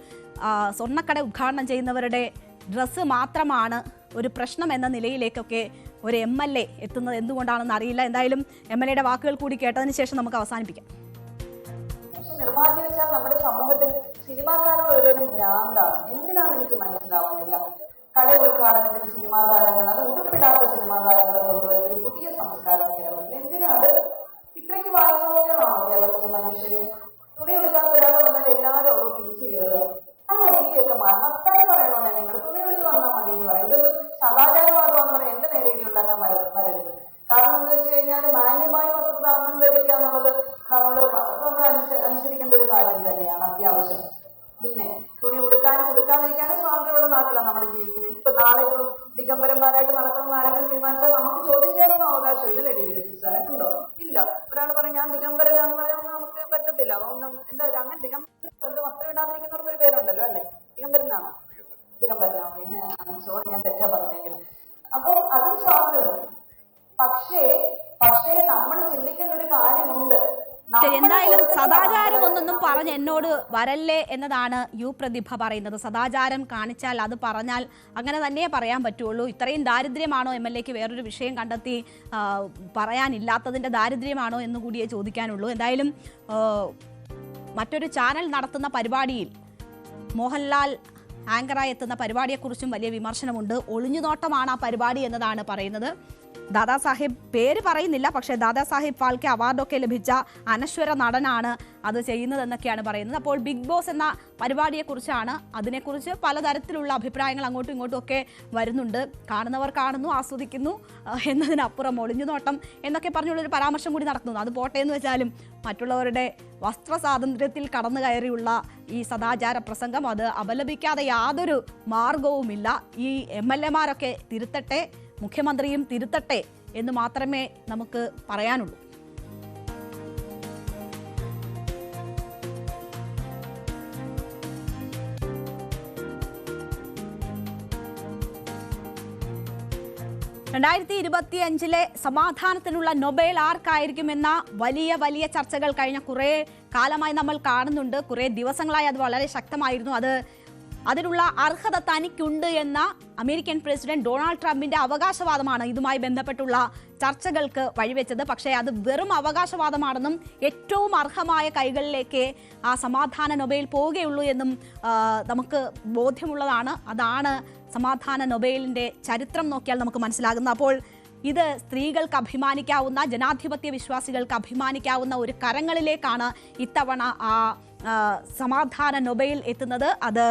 സ്വർണ്ണക്കട ഉദ്ഘാടനം ചെയ്യുന്നവരുടെ ഡ്രസ്സ് മാത്രമാണ് ഒരു പ്രശ്നം എന്ന നിലയിലേക്കൊക്കെ ഒരു MLA എത്തുന്നത് എന്തുകൊണ്ടാണെന്ന് അറിയില്ല. എന്തായാലും MLAയുടെ വാക്കുകൾ കൂടി കേട്ടതിന് ശേഷം നമുക്ക് അവസാനിപ്പിക്കാം. നിർഭാഗ്യവശാൽ നമ്മുടെ സമൂഹത്തിൽ സിനിമാക്കാരോട് ഒരു ഭ്രാന്താണ്. എന്തിനാണെന്ന് എനിക്ക് മനസ്സിലാവുന്നില്ല. കട ഉദ്ഘാടനത്തിന് സിനിമാ താരങ്ങൾ, അത് ഉടുപ്പിടാത്ത സിനിമാ താരങ്ങളെ കൊണ്ടുവരുന്ന ഒരു പുതിയ സംസ്കാരം കേരളത്തിൽ. എന്തിനാണ് ഇത്രയ്ക്ക് വായുകയാണോ കേരളത്തിലെ മനുഷ്യര്? തുണി എടുക്കാത്ത ഒരാൾ വന്നാൽ എല്ലാവരും അവിടെ പിടിച്ചു കയറുക. ആ രീതിയൊക്കെ മാറും. അത്തായി പറയണോന്നെ നിങ്ങൾ തുണി എടുത്ത് വന്നാൽ മതി എന്ന് പറയും. ഇതൊന്നും സദാചാരവാദമാണെന്ന് പറയാൻ എന്റെ നേരെ ഇടി ഉണ്ടാക്കാൻ വരരുത്. കാരണം എന്താ വെച്ച് കഴിഞ്ഞാൽ മാന്യമായ വസ്ത്രധാരണം ധരിക്കുക എന്നുള്ളത് നമ്മൾ അനുസരിക്കേണ്ട ഒരു കാര്യം തന്നെയാണ്, അത്യാവശ്യം. പിന്നെ തുണി ഉടുക്കാനും ഉടുക്കാതിരിക്കാനും സ്വാതന്ത്ര്യമുള്ള നാട്ടിലാണ് നമ്മൾ ജീവിക്കുന്നത്. ഇപ്പൊ നാളെ ഇപ്പം ദിഗംബരന്മാരായിട്ട് നടക്കണം ആരെങ്കിലും തീരുമാനിച്ചാൽ നമുക്ക് ചോദ്യം ചെയ്യാനൊന്നും അവകാശമില്ല. ഉണ്ടോ? ഇല്ല. ഒരാൾ പറയും ഞാൻ ദിഗംബരനാന്ന് പറഞ്ഞാൽ നമുക്ക് പറ്റത്തില്ല. ഒന്നും എന്താ അങ്ങനെ ദിഗംബരൻ വസ്ത്രം ഇടാതിരിക്കുന്നവർക്ക് ഒരു പേരുണ്ടല്ലോ അല്ലെ, ദിഗംബരനാണോ? ദിഗംബരനാ, ഓക്കെ, സോറി ഞാൻ തെറ്റാ പറഞ്ഞേക്കുന്നത്. അപ്പൊ അതും സ്വാതന്ത്ര്യമാണ്. പക്ഷേ നമ്മൾ ചിന്തിക്കേണ്ട ഒരു കാര്യമുണ്ട്. എന്തായാലും സദാചാരം ഒന്നൊന്നും പറഞ്ഞ് എന്നോട് വരല്ലേ എന്നതാണ് യു പ്രതിഭ പറയുന്നത്. സദാചാരം കാണിച്ചാൽ, അത് പറഞ്ഞാൽ അങ്ങനെ തന്നെ പറയാൻ പറ്റുള്ളൂ. ഇത്രയും ദാരിദ്ര്യമാണോ MLAക്ക് വേറൊരു വിഷയം കണ്ടെത്തി പറയാനില്ലാത്തതിൻ്റെ ദാരിദ്ര്യമാണോ എന്ന് കൂടിയേ ചോദിക്കാനുള്ളൂ. എന്തായാലും മറ്റൊരു ചാനൽ നടത്തുന്ന പരിപാടിയിൽ മോഹൻലാൽ ആങ്കറായി എത്തുന്ന പരിപാടിയെക്കുറിച്ചും വലിയ വിമർശനമുണ്ട്. ഒളിഞ്ഞുനോട്ടമാണ് ആ പരിപാടി എന്നതാണ് പറയുന്നത്. ദാദാസാഹിബ് പേര് പറയുന്നില്ല, പക്ഷേ ദാദാസാഹിബ് ഫാൽക്കെ അവാർഡൊക്കെ ലഭിച്ച അനശ്വര നടനാണ് അത് ചെയ്യുന്നതെന്നൊക്കെയാണ് പറയുന്നത്. അപ്പോൾ ബിഗ് ബോസ് എന്ന പരിപാടിയെക്കുറിച്ചാണ്, അതിനെക്കുറിച്ച് പലതരത്തിലുള്ള അഭിപ്രായങ്ങൾ അങ്ങോട്ടും ഇങ്ങോട്ടും ഒക്കെ വരുന്നുണ്ട്. കാണുന്നവർ കാണുന്നു, ആസ്വദിക്കുന്നു എന്നതിനപ്പുറം ഒളിഞ്ഞുനോട്ടം എന്നൊക്കെ പറഞ്ഞുള്ളൊരു പരാമർശം കൂടി നടക്കുന്നു. അത് പോട്ടെ എന്ന് വെച്ചാലും മറ്റുള്ളവരുടെ വസ്ത്ര സ്വാതന്ത്ര്യത്തിൽ കടന്നു കയറിയുള്ള ഈ സദാചാര പ്രസംഗം അത് അപലപിക്കാതെ യാതൊരു മാർഗവുമില്ല. ഈ MLAമാരൊക്കെ തിരുത്തട്ടെ, മുഖ്യമന്ത്രിയും തിരുത്തട്ടെ എന്ന് മാത്രമേ നമുക്ക് പറയാനുള്ളൂ. (2025) സമാധാനത്തിനുള്ള നൊബേൽ ആർക്കായിരിക്കുമെന്ന വലിയ വലിയ ചർച്ചകൾ കഴിഞ്ഞ കുറേ കാലമായി നമ്മൾ കാണുന്നുണ്ട്. കുറേ ദിവസങ്ങളായി അത് വളരെ ശക്തമായിരുന്നു. അത് അതിനുള്ള അർഹത തനിക്കുണ്ട് എന്ന അമേരിക്കൻ പ്രസിഡന്റ് ഡൊണാൾഡ് ട്രംപിന്റെ അവകാശവാദമാണ് ഇതുമായി ബന്ധപ്പെട്ടുള്ള ചർച്ചകൾക്ക് വഴിവെച്ചത്. പക്ഷേ അത് വെറും അവകാശവാദമാണെന്നും ഏറ്റവും അർഹമായ കൈകളിലേക്ക് ആ സമാധാന നൊബേൽ പോവുകയുള്ളൂ എന്നും നമുക്ക് ബോധ്യമുള്ളതാണ്. അതാണ് സമാധാന നൊബേലിന്റെ ചരിത്രം നോക്കിയാൽ നമുക്ക് മനസ്സിലാകുന്നത്. അപ്പോൾ ഇത് സ്ത്രീകൾക്ക് അഭിമാനിക്കാവുന്ന, ജനാധിപത്യ വിശ്വാസികൾക്ക് അഭിമാനിക്കാവുന്ന ഒരു കരങ്ങളിലേക്കാണ് ഇത്തവണ ആ സമാധാന നൊബേൽ എത്തുന്നത്. അത്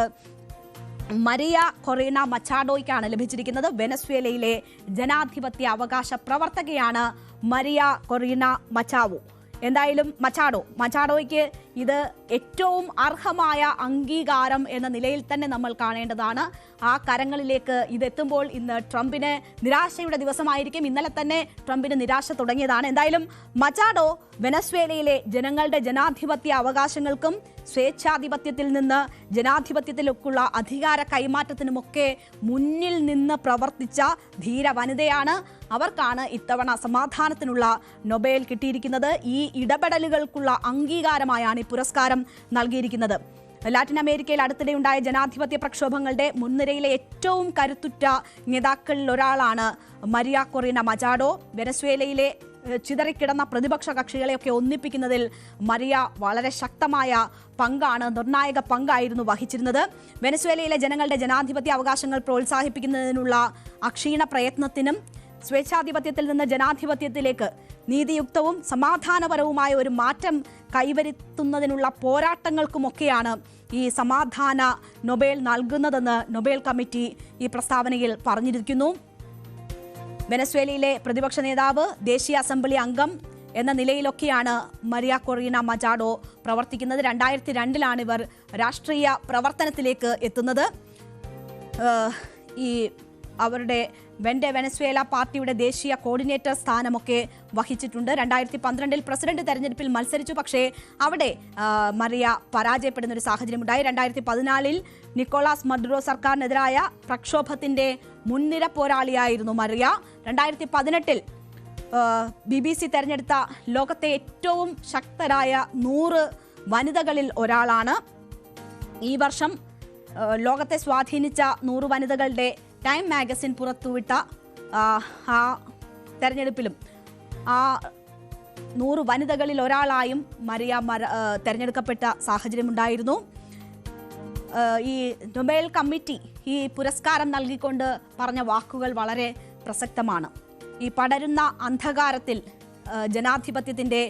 മരിയ കൊറീന മച്ചാഡോയ്ക്കാണ് ലഭിച്ചിരിക്കുന്നത്. വെനസ്വേലയിലെ ജനാധിപത്യ അവകാശ പ്രവർത്തകയാണ് മരിയ കൊറീന മച്ചാവോ. എന്തായാലും മച്ചാഡോയ്ക്ക് ഇത് ഏറ്റവും അർഹമായ അംഗീകാരം എന്ന നിലയിൽ തന്നെ നമ്മൾ കാണേണ്ടതാണ്. ആ കരങ്ങളിലേക്ക് ഇതെത്തുമ്പോൾ ഇന്ന് ട്രംപിന് നിരാശയുടെ ദിവസമായിരിക്കും. ഇന്നലെ തന്നെ ട്രംപിന് നിരാശ തുടങ്ങിയതാണ്. എന്തായാലും മച്ചാഡോ വെനസ്വേലയിലെ ജനങ്ങളുടെ ജനാധിപത്യ അവകാശങ്ങൾക്കും സ്വേച്ഛാധിപത്യത്തിൽ നിന്ന് ജനാധിപത്യത്തിലേക്കുള്ള അധികാര കൈമാറ്റത്തിനുമൊക്കെ മുന്നിൽ നിന്ന് പ്രവർത്തിച്ച ധീര വനിതയാണ്. അവർക്കാണ് ഇത്തവണ സമാധാനത്തിനുള്ള നൊബേൽ കിട്ടിയിരിക്കുന്നത്. ഈ ഇടപെടലുകൾക്കുള്ള അംഗീകാരമായാണ് ഈ പുരസ്കാരം നൽകിയിരിക്കുന്നത്. ലാറ്റിൻ അമേരിക്കയിൽ അടുത്തിടെയുണ്ടായ ജനാധിപത്യ പ്രക്ഷോഭങ്ങളുടെ മുൻനിരയിലെ ഏറ്റവും കരുത്തുറ്റ നേതാക്കളിൽ ഒരാളാണ് മരിയ കൊറീന മച്ചാഡോ. വെനസ്വേലയിലെ ചിതറിക്കിടന്ന പ്രതിപക്ഷ കക്ഷികളെയൊക്കെ ഒന്നിപ്പിക്കുന്നതിൽ മരിയ വളരെ ശക്തമായ നിർണായക പങ്കായിരുന്നു വഹിച്ചിരുന്നത്. വെനസ്വേലയിലെ ജനങ്ങളുടെ ജനാധിപത്യ അവകാശങ്ങൾ പ്രോത്സാഹിപ്പിക്കുന്നതിനുള്ള അക്ഷീണ പ്രയത്നത്തിനും സ്വേച്ഛാധിപത്യത്തിൽ നിന്ന് ജനാധിപത്യത്തിലേക്ക് നീതിയുക്തവും സമാധാനപരവുമായ ഒരു മാറ്റം കൈവരുത്തുന്നതിനുള്ള പോരാട്ടങ്ങൾക്കുമൊക്കെയാണ് ഈ സമാധാന നൊബേൽ നൽകുന്നതെന്ന് നൊബേൽ കമ്മിറ്റി ഈ പ്രസ്താവനയിൽ പറഞ്ഞിരിക്കുന്നു. വെനസ്വേലയിലെ പ്രതിപക്ഷ നേതാവ്, ദേശീയ അസംബ്ലി അംഗം എന്ന നിലയിലൊക്കെയാണ് മരിയ കൊറീന മച്ചാഡോ പ്രവർത്തിക്കുന്നത്. 2002 ഇവർ രാഷ്ട്രീയ പ്രവർത്തനത്തിലേക്ക് എത്തുന്നത്. ഈ അവരുടെ വെനസ്വേല പാർട്ടിയുടെ ദേശീയ കോർഡിനേറ്റർ സ്ഥാനമൊക്കെ വഹിച്ചിട്ടുണ്ട്. 2012 പ്രസിഡന്റ് തെരഞ്ഞെടുപ്പിൽ മത്സരിച്ചു. പക്ഷേ അവിടെ മരിയ പരാജയപ്പെടുന്ന ഒരു സാഹചര്യമുണ്ടായി. 2014 നിക്കോളാസ് മഡുറോ സർക്കാരിനെതിരായ പ്രക്ഷോഭത്തിന്റെ മുൻനിര പോരാളിയായിരുന്നു മരിയ. 2018 BBC തെരഞ്ഞെടുത്ത ലോകത്തെ ഏറ്റവും ശക്തരായ 100 വനിതകളിൽ ഒരാളാണ്. ഈ വർഷം ലോകത്തെ സ്വാധീനിച്ച 100 വനിതകളുടെ ടൈം മാഗസിൻ പുറത്തുവിട്ട ആ തെരഞ്ഞെടുപ്പിലും ആ 100 വനിതകളിൽ ഒരാളായും മരിയ തെരഞ്ഞെടുക്കപ്പെട്ട സാഹചര്യമുണ്ടായിരുന്നു. ഈ നൊബേൽ കമ്മിറ്റി ഈ പുരസ്കാരം നൽകിക്കൊണ്ട് പറഞ്ഞ വാക്കുകൾ വളരെ പ്രസക്തമാണ്. ഈ പടരുന്ന അന്ധകാരത്തിൽ ജനാധിപത്യത്തിൻ്റെ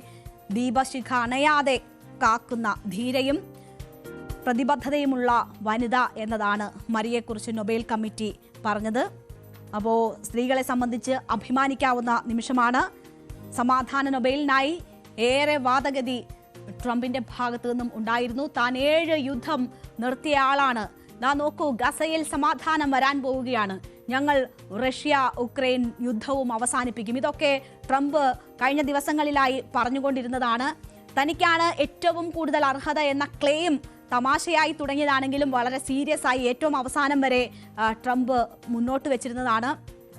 ദീപശിഖ അണയാതെ കാക്കുന്ന ധീരയും പ്രതിബദ്ധതയുമുള്ള വനിത എന്നതാണ് മരിയയെക്കുറിച്ച് നൊബേൽ കമ്മിറ്റി പറഞ്ഞത്. അപ്പോൾ സ്ത്രീകളെ സംബന്ധിച്ച് അഭിമാനിക്കാവുന്ന നിമിഷമാണ്. സമാധാന നൊബേലിനായി ഏറെ വാദഗതി ട്രംപിന്റെ ഭാഗത്തു നിന്നും ഉണ്ടായിരുന്നു. താൻ 7 യുദ്ധം നിർത്തിയ ആളാണ്. നോക്കൂ, ഗസയിൽ സമാധാനം വരാൻ പോവുകയാണ്, ഞങ്ങൾ റഷ്യ ഉക്രൈൻ യുദ്ധവും അവസാനിപ്പിക്കും. ഇതൊക്കെ ട്രംപ് കഴിഞ്ഞ ദിവസങ്ങളിലായി പറഞ്ഞുകൊണ്ടിരുന്നതാണ്. തനിക്കാണ് ഏറ്റവും കൂടുതൽ അർഹത എന്ന ക്ലെയിം തമാശയായി തുടങ്ങിയതാണെങ്കിലും വളരെ സീരിയസ് ആയി ഏറ്റവും അവസാനം വരെ ട്രംപ് മുന്നോട്ട് വെച്ചിരുന്നതാണ്.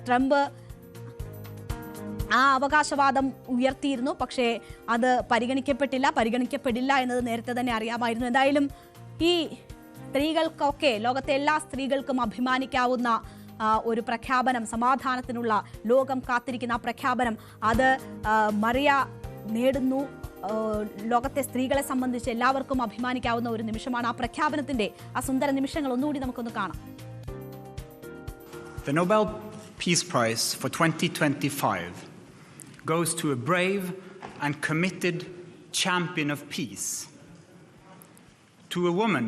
ട്രംപ് ആ അവകാശവാദം ഉയർത്തിയിരുന്നു. പക്ഷേ അത് പരിഗണിക്കപ്പെടില്ല എന്നത് നേരത്തെ തന്നെ അറിയാമായിരുന്നു. എന്തായാലും ഈ സ്ത്രീകൾക്കൊക്കെ, ലോകത്തെ എല്ലാ സ്ത്രീകൾക്കും അഭിമാനിക്കാവുന്ന ഒരു പ്രഖ്യാപനം, സമാധാനത്തിനുള്ള ലോകം കാത്തിരിക്കുന്ന ആ പ്രഖ്യാപനം, അത് മറിയ നേടുന്നു. ലോകത്തെ സ്ത്രീകളെ സംബന്ധിച്ച് എല്ലാവർക്കും അഭിമാനിക്കാവുന്ന ഒരു നിമിഷമാണ്. ആ പ്രഖ്യാപനത്തിന്റെ ആ സുന്ദര നിമിഷങ്ങൾ ഒന്നുകൂടി നമുക്കൊന്ന് കാണാം. The Nobel Peace Prize for 2025 goes to a brave and committed champion of peace, to a woman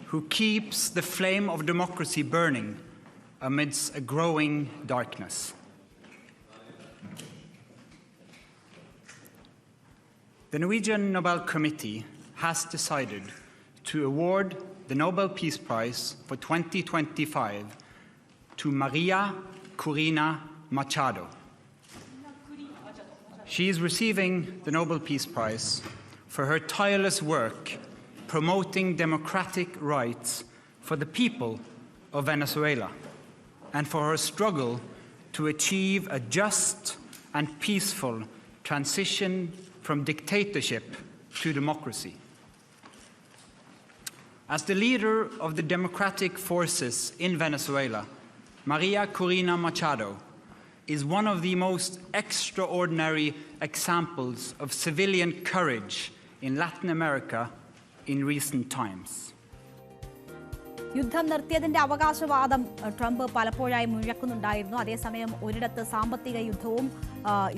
who keeps the flame of democracy burning amidst a growing darkness. The Norwegian Nobel Committee has decided to award the Nobel Peace Prize for 2025 to Maria Corina Machado. She is receiving the Nobel Peace Prize for her tireless work promoting democratic rights for the people of Venezuela and for her struggle to achieve a just and peaceful transition from dictatorship to democracy. As the leader of the democratic forces in Venezuela, Maria Corina Machado is one of the most extraordinary examples of civilian courage in Latin America in recent times. യുദ്ധം നിർത്തിയതിന്റെ അവകാശവാദം Trump പലപ്പോഴായി മുഴക്കുന്നുണ്ടായിരുന്നു. അതേസമയം ഒരിടത്ത് സാമ്പത്തിക യുദ്ധവും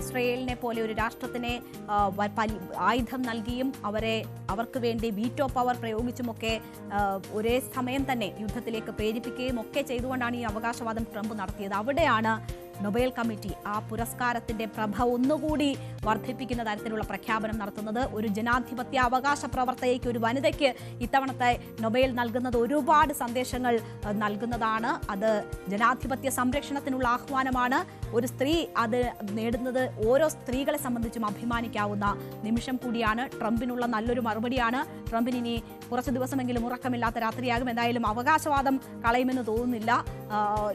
ഇസ്രയേലിനെ പോലെ ഒരു രാഷ്ട്രത്തിനെ ആയുധം നൽകിയും അവർക്ക് വേണ്ടി വീറ്റോ പവർ പ്രയോഗിച്ചുമൊക്കെ ഒരേ സമയം തന്നെ യുദ്ധത്തിലേക്ക് പ്രേരിപ്പിക്കുകയും ഒക്കെ ചെയ്തുകൊണ്ടാണ് ഈ അവകാശവാദം ട്രംപ് നടത്തിയത്. അവിടെയാണ് നൊബേൽ കമ്മിറ്റി ആ പുരസ്കാരത്തിന്റെ പ്രഭ ഒന്നുകൂടി വർദ്ധിപ്പിക്കുന്ന തരത്തിലുള്ള പ്രഖ്യാപനം നടത്തുന്നത്. ഒരു ജനാധിപത്യ അവകാശ പ്രവർത്തകയ്ക്ക്, ഒരു വനിതയ്ക്ക് ഇത്തവണത്തെ നൊബേൽ നൽകുന്നത് ഒരുപാട് സന്ദേശങ്ങൾ നൽകുന്നതാണ്. അത് ജനാധിപത്യ സംരക്ഷണത്തിനുള്ള ആഹ്വാനമാണ്. ഒരു സ്ത്രീ അത് നേടുന്നത് ഓരോ സ്ത്രീകളെ സംബന്ധിച്ചും അഭിമാനിക്കാവുന്ന നിമിഷം കൂടിയാണ്. ട്രംപിനുള്ള നല്ലൊരു മറുപടിയാണ്. ട്രംപിന് ഇനി കുറച്ച് ദിവസമെങ്കിലും ഉറക്കമില്ലാത്ത രാത്രിയാകും. എന്തായാലും അവകാശവാദം കളയുമെന്ന് തോന്നുന്നില്ല.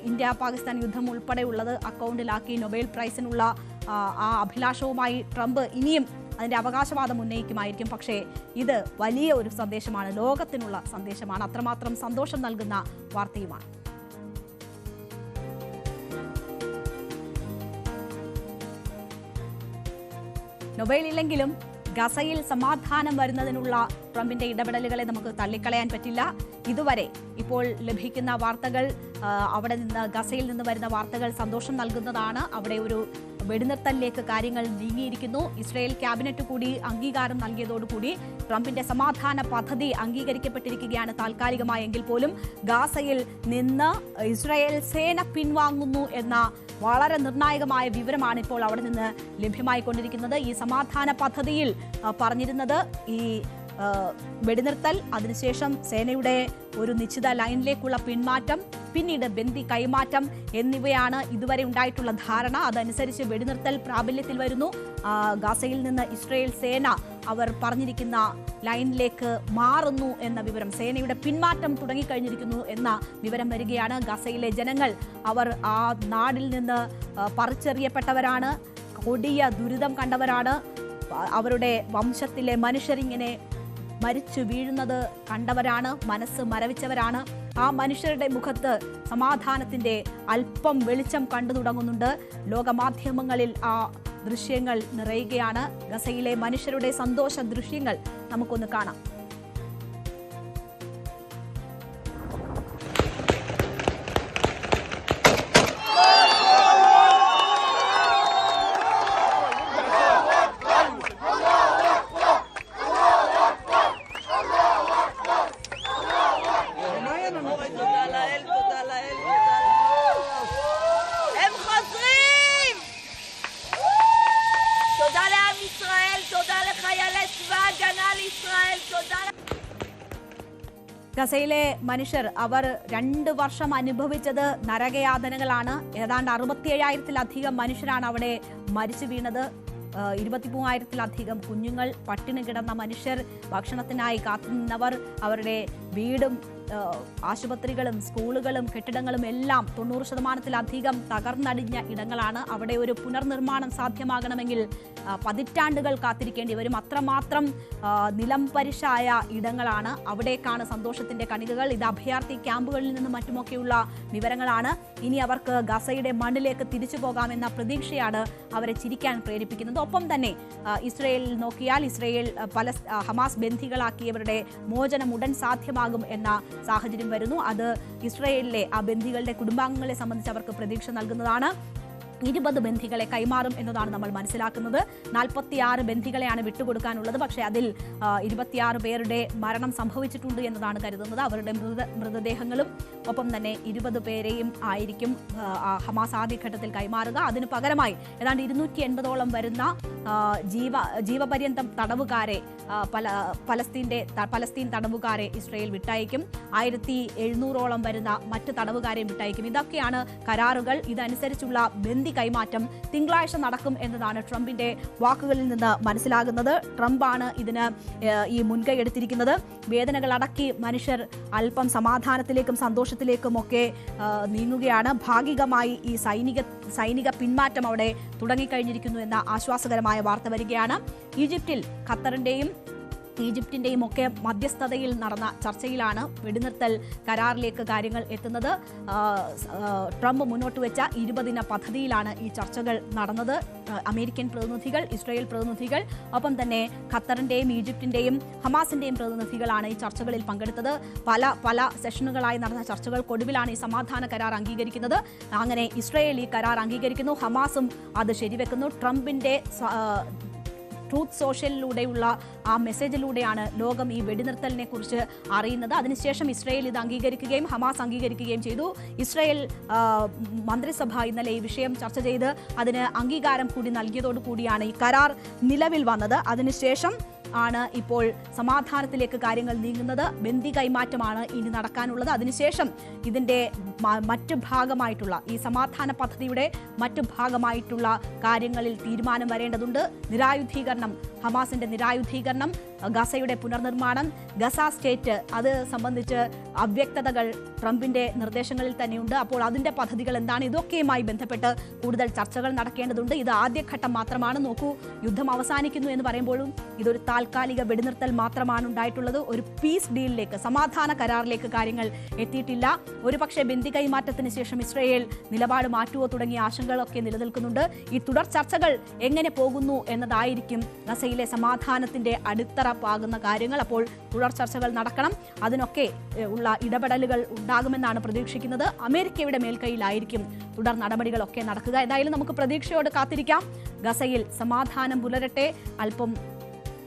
ഇന്ത്യ പാകിസ്ഥാൻ യുദ്ധം ഉൾപ്പെടെയുള്ളത് അക്കൗണ്ടിലാക്കി നൊബേൽ പ്രൈസിനുള്ള ആ അഭിലാഷവുമായി ട്രംപ് ഇനിയും അതിൻ്റെ അവകാശവാദം ഉന്നയിക്കുമായിരിക്കും. പക്ഷേ ഇത് വലിയ ഒരു സന്ദേശമാണ്, ലോകത്തിനുള്ള സന്ദേശമാണ്. അത്രമാത്രം സന്തോഷം നൽകുന്ന വാർത്തയുമാണ്. നൊബേൽ ഇല്ലെങ്കിലും ഗസയിൽ സമാധാനം വരുന്നതിനുള്ള ട്രംപിന്റെ ഇടപെടലുകളെ നമുക്ക് തള്ളിക്കളയാൻ പറ്റില്ല. ഇതുവരെ ഇപ്പോൾ ലഭിക്കുന്ന വാർത്തകൾ, അവിടെ നിന്ന് ഗസയിൽ നിന്ന് വരുന്ന വാർത്തകൾ സന്തോഷം നൽകുന്നതാണ്. അവിടെ ഒരു വെടിനിർത്തലിലേക്ക് കാര്യങ്ങൾ നീങ്ങിയിരിക്കുന്നു. ഇസ്രായേൽ ക്യാബിനറ്റ് കൂടി അംഗീകാരം നൽകിയതോടുകൂടി ട്രംപിന്റെ സമാധാന പദ്ധതി അംഗീകരിക്കപ്പെട്ടിരിക്കുകയാണ് താൽക്കാലികമായെങ്കിൽ പോലും. ഗാസയിൽ നിന്ന് ഇസ്രായേൽ സേന പിൻവാങ്ങുന്നു എന്ന വളരെ നിർണായകമായ വിവരമാണ് ഇപ്പോൾ അവിടെ നിന്ന് ലഭ്യമായിക്കൊണ്ടിരിക്കുന്നത്. ഈ സമാധാന പദ്ധതിയിൽ പറഞ്ഞിരുന്നത് ഈ വെടിനിർത്തൽ, അതിനുശേഷം സേനയുടെ ഒരു നിശ്ചിത ലൈനിലേക്കുള്ള പിന്മാറ്റം, പിന്നീട് ബന്ദി കൈമാറ്റം എന്നിവയാണ് ഇതുവരെ ഉണ്ടായിട്ടുള്ള ധാരണ. അതനുസരിച്ച് വെടിനിർത്തൽ പ്രാബല്യത്തിൽ വരുന്നു. ഗാസയിൽ നിന്ന് ഇസ്രായേൽ സേന അവർ പറഞ്ഞിരിക്കുന്ന ലൈനിലേക്ക് മാറുന്നു എന്ന വിവരം, സേനയുടെ പിന്മാറ്റം തുടങ്ങിക്കഴിഞ്ഞിരിക്കുന്നു എന്ന വിവരം വരികയാണ്. ഗസയിലെ ജനങ്ങൾ അവർ ആ നാടിൽ നിന്ന് പറിച്ചെറിയപ്പെട്ടവരാണ്, കൊടിയ ദുരിതം കണ്ടവരാണ്. അവരുടെ വംശത്തിലെ മനുഷ്യരിങ്ങനെ മരിച്ചു വീഴുന്നത് കണ്ടവരാണ്, മനസ്സ് മരവിച്ചവരാണ്. ആ മനുഷ്യരുടെ മുഖത്ത് സമാധാനത്തിന്റെ അല്പം വെളിച്ചം കണ്ടു തുടങ്ങുന്നുണ്ട്. ലോകമാധ്യമങ്ങളിൽ ആ ദൃശ്യങ്ങൾ നിറയുകയാണ്. ഗസയിലെ മനുഷ്യരുടെ സന്തോഷ ദൃശ്യങ്ങൾ നമുക്കൊന്ന് കാണാം. ഗസയിലെ മനുഷ്യർ അവർ 2 വർഷം അനുഭവിച്ചത് നരകയാതനകളാണ്. ഏതാണ്ട് 67,000-ലധികം മനുഷ്യരാണ് അവിടെ മരിച്ചു വീണത്. 23,000-ലധികം കുഞ്ഞുങ്ങൾ, പട്ടിണി കിടന്ന മനുഷ്യർ, ഭക്ഷണത്തിനായി കാത്തുനിന്നവർ, അവരുടെ വീടും ആശുപത്രികളും സ്കൂളുകളും കെട്ടിടങ്ങളും എല്ലാം 90%-ലധികം തകർന്നടിഞ്ഞ ഇടങ്ങളാണ്. അവിടെ ഒരു പുനർനിർമ്മാണം സാധ്യമാകണമെങ്കിൽ പതിറ്റാണ്ടുകൾ കാത്തിരിക്കേണ്ടി വരും. അത്രമാത്രം നിലം പരിശായ ഇടങ്ങളാണ്. അവിടേക്കാണ് സന്തോഷത്തിന്റെ കണികകൾ. ഇത് അഭയാർത്ഥി ക്യാമ്പുകളിൽ നിന്നും മറ്റുമൊക്കെയുള്ള വിവരങ്ങളാണ്. ഇനി അവർക്ക് ഗസയുടെ മണ്ണിലേക്ക് തിരിച്ചു പോകാമെന്ന പ്രതീക്ഷയാണ് അവരെ ചിരിക്കാൻ പ്രേരിപ്പിക്കുന്നത്. ഒപ്പം തന്നെ ഇസ്രയേലിൽ നോക്കിയാൽ ഇസ്രയേൽ ഹമാസ് ബന്ധികളാക്കിയവരുടെ മോചനം ഉടൻ സാധ്യമാകും എന്ന സാഹചര്യം വരുന്നു. അത് ഇസ്രയേലിലെ ആ ബന്ധികളുടെ കുടുംബാംഗങ്ങളെ സംബന്ധിച്ച് അവർക്ക് പ്രതീക്ഷ നൽകുന്നതാണ്. 20 ബന്ധികളെ കൈമാറും എന്നതാണ് നമ്മൾ മനസ്സിലാക്കുന്നത്. 46 ബന്ധികളെയാണ് വിട്ടുകൊടുക്കാനുള്ളത്. പക്ഷേ അതിൽ 26 പേരുടെ മരണം സംഭവിച്ചിട്ടുണ്ട് എന്നതാണ് കരുതുന്നത്. അവരുടെ മൃതദേഹങ്ങളും ഒപ്പം തന്നെ 20 പേരെയും ആയിരിക്കും ഹമാസ് ആദ്യഘട്ടത്തിൽ കൈമാറുക. അതിന് പകരമായി ഏതാണ്ട് 280ഓളം വരുന്ന ജീവപര്യന്തം തടവുകാരെ, പലസ്തീൻ തടവുകാരെ ഇസ്രയേൽ വിട്ടയക്കും. 1700ഓളം വരുന്ന മറ്റ് തടവുകാരെയും വിട്ടയക്കും. ഇതൊക്കെയാണ് കരാറുകൾ. ഇതനുസരിച്ചുള്ള ബന്ദി കൈമാറ്റം തിങ്കളാഴ്ച നടക്കും എന്നതാണ് ട്രംപിന്റെ വാക്കുകളിൽ നിന്ന് മനസ്സിലാകുന്നത്. ട്രംപാണ് ഇതിന് ഈ മുൻകൈ എടുത്തിരിക്കുന്നത്. വേദനകൾ അടക്കി മനുഷ്യർ അല്പം സമാധാനത്തിലേക്കും സന്തോഷത്തിലേക്കും ഒക്കെ നീങ്ങുകയാണ്. ഭാഗികമായി ഈ സൈനിക പിന്മാറ്റം അവിടെ തുടങ്ങിക്കഴിഞ്ഞിരിക്കുന്നു എന്ന ആശ്വാസകരമായ വാർത്ത വരികയാണ്. ഈജിപ്തിൽ ഖത്തറിന്റെയും ഈജിപ്തിന്റെയും ഒക്കെ മധ്യസ്ഥതയിൽ നടന്ന ചർച്ചയിലാണ് വെടിനിർത്തൽ കരാറിലേക്ക് കാര്യങ്ങൾ എത്തുന്നത്. ട്രംപ് മുന്നോട്ട് വെച്ച 20 ദിന പദ്ധതിയിലാണ് ഈ ചർച്ചകൾ നടന്നത്. അമേരിക്കൻ പ്രതിനിധികൾ, ഇസ്രായേൽ പ്രതിനിധികൾ, ഒപ്പം തന്നെ ഖത്തറിന്റെയും ഈജിപ്തിന്റെയും ഹമാസിന്റെയും പ്രതിനിധികളാണ് ഈ ചർച്ചകളിൽ പങ്കെടുത്തത്. പല സെഷനുകളായി നടന്ന ചർച്ചകൾക്കൊടുവിലാണ് ഈ സമാധാന കരാർ അംഗീകരിക്കുന്നത്. അങ്ങനെ ഇസ്രായേൽ ഈ കരാർ അംഗീകരിക്കുന്നു, ഹമാസും അത് ശരിവെക്കുന്നു. ട്രംപിന്റെ ട്രൂത്ത് സോഷ്യലിലൂടെയുള്ള ആ മെസ്സേജിലൂടെയാണ് ലോകം ഈ വെടിനിർത്തലിനെ കുറിച്ച് അറിയുന്നത്. അതിനുശേഷം ഇസ്രായേൽ ഇത് അംഗീകരിക്കുകയും ഹമാസ് അംഗീകരിക്കുകയും ചെയ്തു. ഇസ്രായേൽ മന്ത്രിസഭ ഇന്നലെ ഈ വിഷയം ചർച്ച ചെയ്ത് അതിന് അംഗീകാരം കൂടി നൽകിയതോടുകൂടിയാണ് ഈ കരാർ നിലവിൽ വന്നത്. അതിനുശേഷം ആണ് ഇപ്പോൾ സമാധാനത്തിലേക്ക് കാര്യങ്ങൾ നീങ്ങുന്നത്. ബന്ദി കൈമാറ്റമാണ് ഇനി നടക്കാനുള്ളത്. അതിനുശേഷം ഇതിന്റെ മറ്റു ഭാഗമായിട്ടുള്ള ഈ സമാധാന പദ്ധതിയുടെ മറ്റു ഭാഗമായിട്ടുള്ള കാര്യങ്ങളിൽ തീരുമാനം വരേണ്ടതുണ്ട്. നിരായുധീകരണം, ഹമാസിന്റെ നിരായുധീകരണം, ഗസയുടെ പുനർനിർമ്മാണം, ഗസ സ്റ്റേറ്റ്, അത് സംബന്ധിച്ച് അവ്യക്തതകൾ ട്രംപിന്റെ നിർദ്ദേശങ്ങളിൽ തന്നെയുണ്ട്. അപ്പോൾ അതിന്റെ പദ്ധതികൾ എന്താണ്? ഇതൊക്കെയുമായി ബന്ധപ്പെട്ട് കൂടുതൽ ചർച്ചകൾ നടക്കേണ്ടതുണ്ട്. ഇത് ആദ്യഘട്ടം മാത്രമാണ്. നോക്കൂ, യുദ്ധം അവസാനിക്കുന്നു എന്ന് പറയുമ്പോഴും ഇതൊരു താൽക്കാലിക വെടിനിർത്തൽ മാത്രമാണ് ഉണ്ടായിട്ടുള്ളത്. ഒരു പീസ് ഡീലിലേക്ക്, സമാധാന കരാറിലേക്ക് കാര്യങ്ങൾ എത്തിയിട്ടില്ല. ഒരുപക്ഷെ ബന്ദി കൈമാറ്റത്തിന് ശേഷം ഇസ്രായേൽ നിലപാട് മാറ്റുവോ തുടങ്ങിയ ആശങ്കകളൊക്കെ നിലനിൽക്കുന്നുണ്ട്. ഈ തുടർ ചർച്ചകൾ എങ്ങനെ പോകുന്നു എന്നതായിരിക്കും ഗസയിലെ സമാധാനത്തിന്റെ അടിത്തറ പാകുന്ന കാര്യങ്ങൾ. അപ്പോൾ തുടർ ചർച്ചകൾ നടക്കണം. അതിനൊക്കെ ഉള്ള ഇടപെടലുകൾ ഉണ്ടാകുമെന്നാണ് പ്രതീക്ഷിക്കുന്നത്. അമേരിക്കയുടെ മേൽക്കൈയിലായിരിക്കും തുടർ നടപടികളൊക്കെ നടക്കുക. എന്തായാലും നമുക്ക് പ്രതീക്ഷയോട് കാത്തിരിക്കാം. ഗസയിൽ സമാധാനം പുലരട്ടെ. അല്പം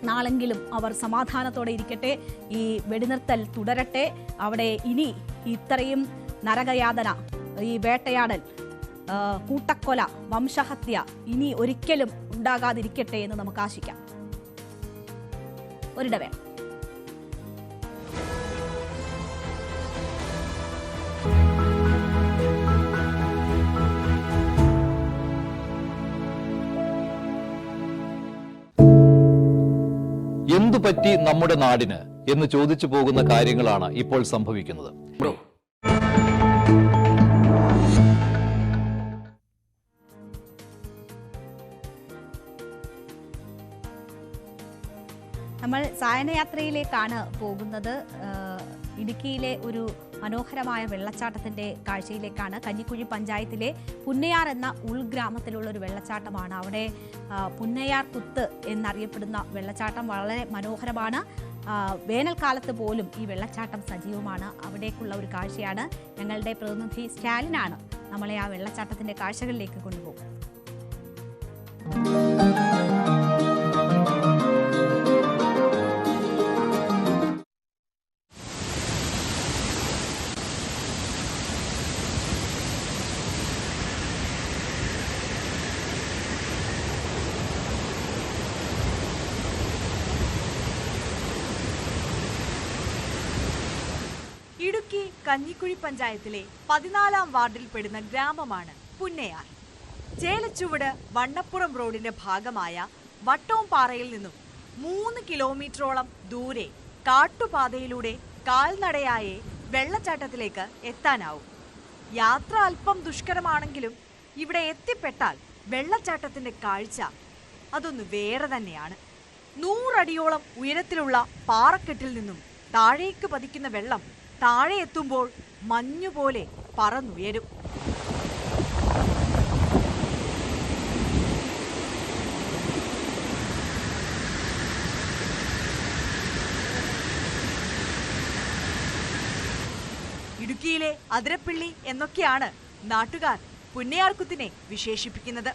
നാളെങ്കിലും അവർ സമാധാനത്തോടെ ഇരിക്കട്ടെ. ഈ വെടിനിർത്തൽ തുടരട്ടെ. അവിടെ ഇനി ഇത്രയും നരകയാതന, ഈ വേട്ടയാടൽ, കൂട്ടക്കൊല, വംശഹത്യ ഇനി ഒരിക്കലും ഉണ്ടാകാതിരിക്കട്ടെ എന്ന് നമുക്ക് ആശിക്കാം. ഒരിടവേള. എന്തു പറ്റി നമ്മുടെ നാടിന് എന്ന് ചോദിച്ചു പോകുന്ന കാര്യങ്ങളാണ് ഇപ്പോൾ സംഭവിക്കുന്നത്. നമ്മൾ സായനയാത്രയിലേക്കാണ് പോകുന്നത്. ഇടുക്കിയിലെ ഒരു മനോഹരമായ വെള്ളച്ചാട്ടത്തിന്റെ കാഴ്ചയിലേക്കാണ്. കഞ്ഞിക്കുഴി പഞ്ചായത്തിലെ പുന്നയാർ എന്ന ഉൾഗ്രാമത്തിലുള്ള ഒരു വെള്ളച്ചാട്ടമാണ്. അവിടെ പുന്നയാർ കുത്ത് എന്നറിയപ്പെടുന്ന വെള്ളച്ചാട്ടം വളരെ മനോഹരമാണ്. വേനൽക്കാലത്ത് പോലും ഈ വെള്ളച്ചാട്ടം സജീവമാണ്. അവിടേക്കുള്ള ഒരു കാഴ്ചയാണ്. ഞങ്ങളുടെ പ്രതിനിധി സ്റ്റാലിനാണ് നമ്മളെ ആ വെള്ളച്ചാട്ടത്തിന്റെ കാഴ്ചകളിലേക്ക് കൊണ്ടുപോകും. ഇടുക്കി കഞ്ഞിക്കുഴി പഞ്ചായത്തിലെ 14-ാം വാർഡിൽ പെടുന്ന ഗ്രാമമാണ് പുന്നയാർ. ചേലച്ചുവട് വണ്ണപ്പുറം റോഡിന്റെ ഭാഗമായ വട്ടോംപാറയിൽ നിന്നും 3 കിലോമീറ്ററോളം ദൂരെ കാട്ടുപാതയിലൂടെ കാൽനടയായേ വെള്ളച്ചാട്ടത്തിലേക്ക് എത്താനാവും. യാത്ര അല്പം ദുഷ്കരമാണെങ്കിലും ഇവിടെ എത്തിപ്പെട്ടാൽ വെള്ളച്ചാട്ടത്തിന്റെ കാഴ്ച അതൊന്ന് വേറെ തന്നെയാണ്. 100 അടിയോളം ഉയരത്തിലുള്ള പാറക്കെട്ടിൽ നിന്നും താഴേക്ക് പതിക്കുന്ന വെള്ളം താഴെ എത്തുമ്പോൾ മഞ്ഞുപോലെ പറന്നുയരും. ഇടുക്കിയിലെ അതിരപ്പിള്ളി എന്നൊക്കെയാണ് നാട്ടുകാർ പുന്നയാർകുത്തിനെ വിശേഷിപ്പിക്കുന്നത്.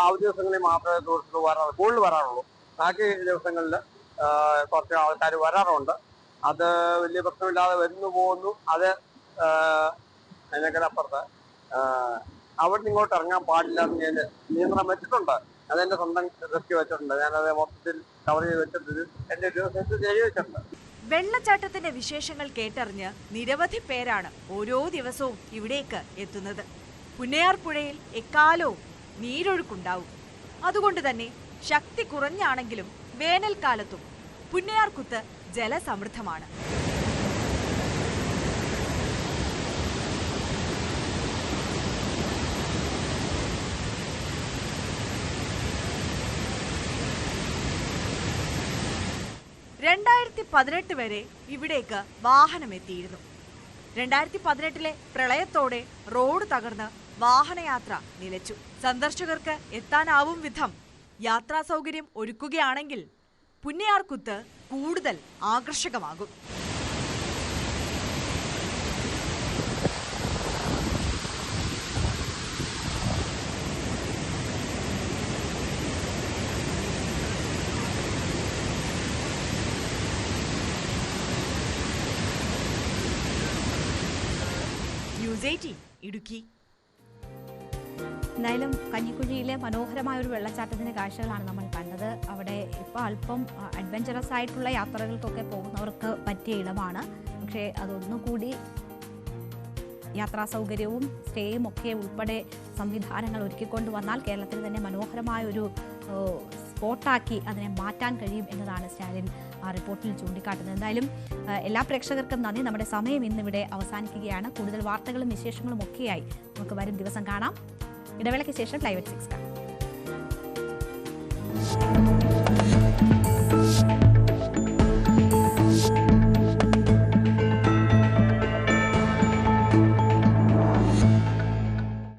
അവധി ദിവസങ്ങളിൽ മാത്രമേ ടൂറിസ്റ്റ് വരാറുള്ളൂ, കൂടുതൽ വരാറുള്ളൂ. ബാക്കി ദിവസങ്ങളിൽ കുറച്ച് ആൾക്കാർ വരാറുണ്ട്. അത് വലിയ പ്രശ്നമില്ലാതെ വരുന്നു പോകുന്നു. അത് അതിനേക്കാളപ്പുറത്ത് അവിടെ നിന്ന് ഇങ്ങോട്ട് ഇറങ്ങാൻ പാടില്ല എന്ന് ഞാൻ നിയന്ത്രണം വെച്ചിട്ടുണ്ട്. അതെന്റെ സ്വന്തം റിസ്ക് വെച്ചിട്ടുണ്ട്. ഞാനത് മൊത്തത്തിൽ കവർ ചെയ്ത് വെച്ചിട്ട് എന്റെ ഉദ്യോഗസ്ഥർക്ക് എഴുതി വെച്ചിട്ടുണ്ട്. വെള്ളച്ചാട്ടത്തിന്റെ വിശേഷങ്ങൾ കേട്ടറിഞ്ഞ് നിരവധി പേരാണ് ഓരോ ദിവസവും ഇവിടേക്ക് എത്തുന്നത്. പുന്നയാർ പുഴയിൽ എക്കാലവും നീരൊഴുക്കുണ്ടാവും. അതുകൊണ്ട് തന്നെ ശക്തി കുറഞ്ഞാണെങ്കിലും വേനൽക്കാലത്തും പുന്നയാർകുത്ത് ജലസമൃദ്ധമാണ്. 2018 വരെ ഇവിടേക്ക് വാഹനമെത്തിയിരുന്നു. 2018 പ്രളയത്തോടെ റോഡ് തകർന്ന് വാഹനയാത്ര നിലച്ചു. സന്ദർശകർക്ക് എത്താനാവും വിധം യാത്രാ സൗകര്യം ഒരുക്കുകയാണെങ്കിൽ പുന്നയാർകുത്ത് കൂടുതൽ ആകർഷകമാകും. ന്യൂസ് 18 ഇടുക്കി. എന്തായാലും കഞ്ഞിക്കുഴിയിലെ മനോഹരമായ ഒരു വെള്ളച്ചാട്ടത്തിന്റെ കാഴ്ചകളാണ് നമ്മൾ കണ്ടത്. അവിടെ ഇപ്പോൾ അല്പം അഡ്വഞ്ചറസ് ആയിട്ടുള്ള യാത്രകൾക്കൊക്കെ പോകുന്നവർക്ക് പറ്റിയ ഇടമാണ്. പക്ഷേ അതൊന്നുകൂടി യാത്രാ സൗകര്യവും സ്റ്റേയും ഒക്കെ ഉൾപ്പെടെ സംവിധാനങ്ങൾ ഒരുക്കിക്കൊണ്ട് വന്നാൽ കേരളത്തിൽ തന്നെ മനോഹരമായ ഒരു സ്പോട്ടാക്കി അതിനെ മാറ്റാൻ കഴിയും എന്നതാണ് സ്റ്റാലിൻ ആ റിപ്പോർട്ടിൽ ചൂണ്ടിക്കാട്ടുന്നത്. എന്തായാലും എല്ലാ പ്രേക്ഷകർക്കും നന്ദി. നമ്മുടെ സമയം ഇന്നിവിടെ അവസാനിക്കുകയാണ്. കൂടുതൽ വാർത്തകളും വിശേഷങ്ങളും ഒക്കെയായി നമുക്ക് വരും ദിവസം കാണാം. ഇടവേളയ്ക്ക് ശേഷം ലൈവ് at 6 കാണാം.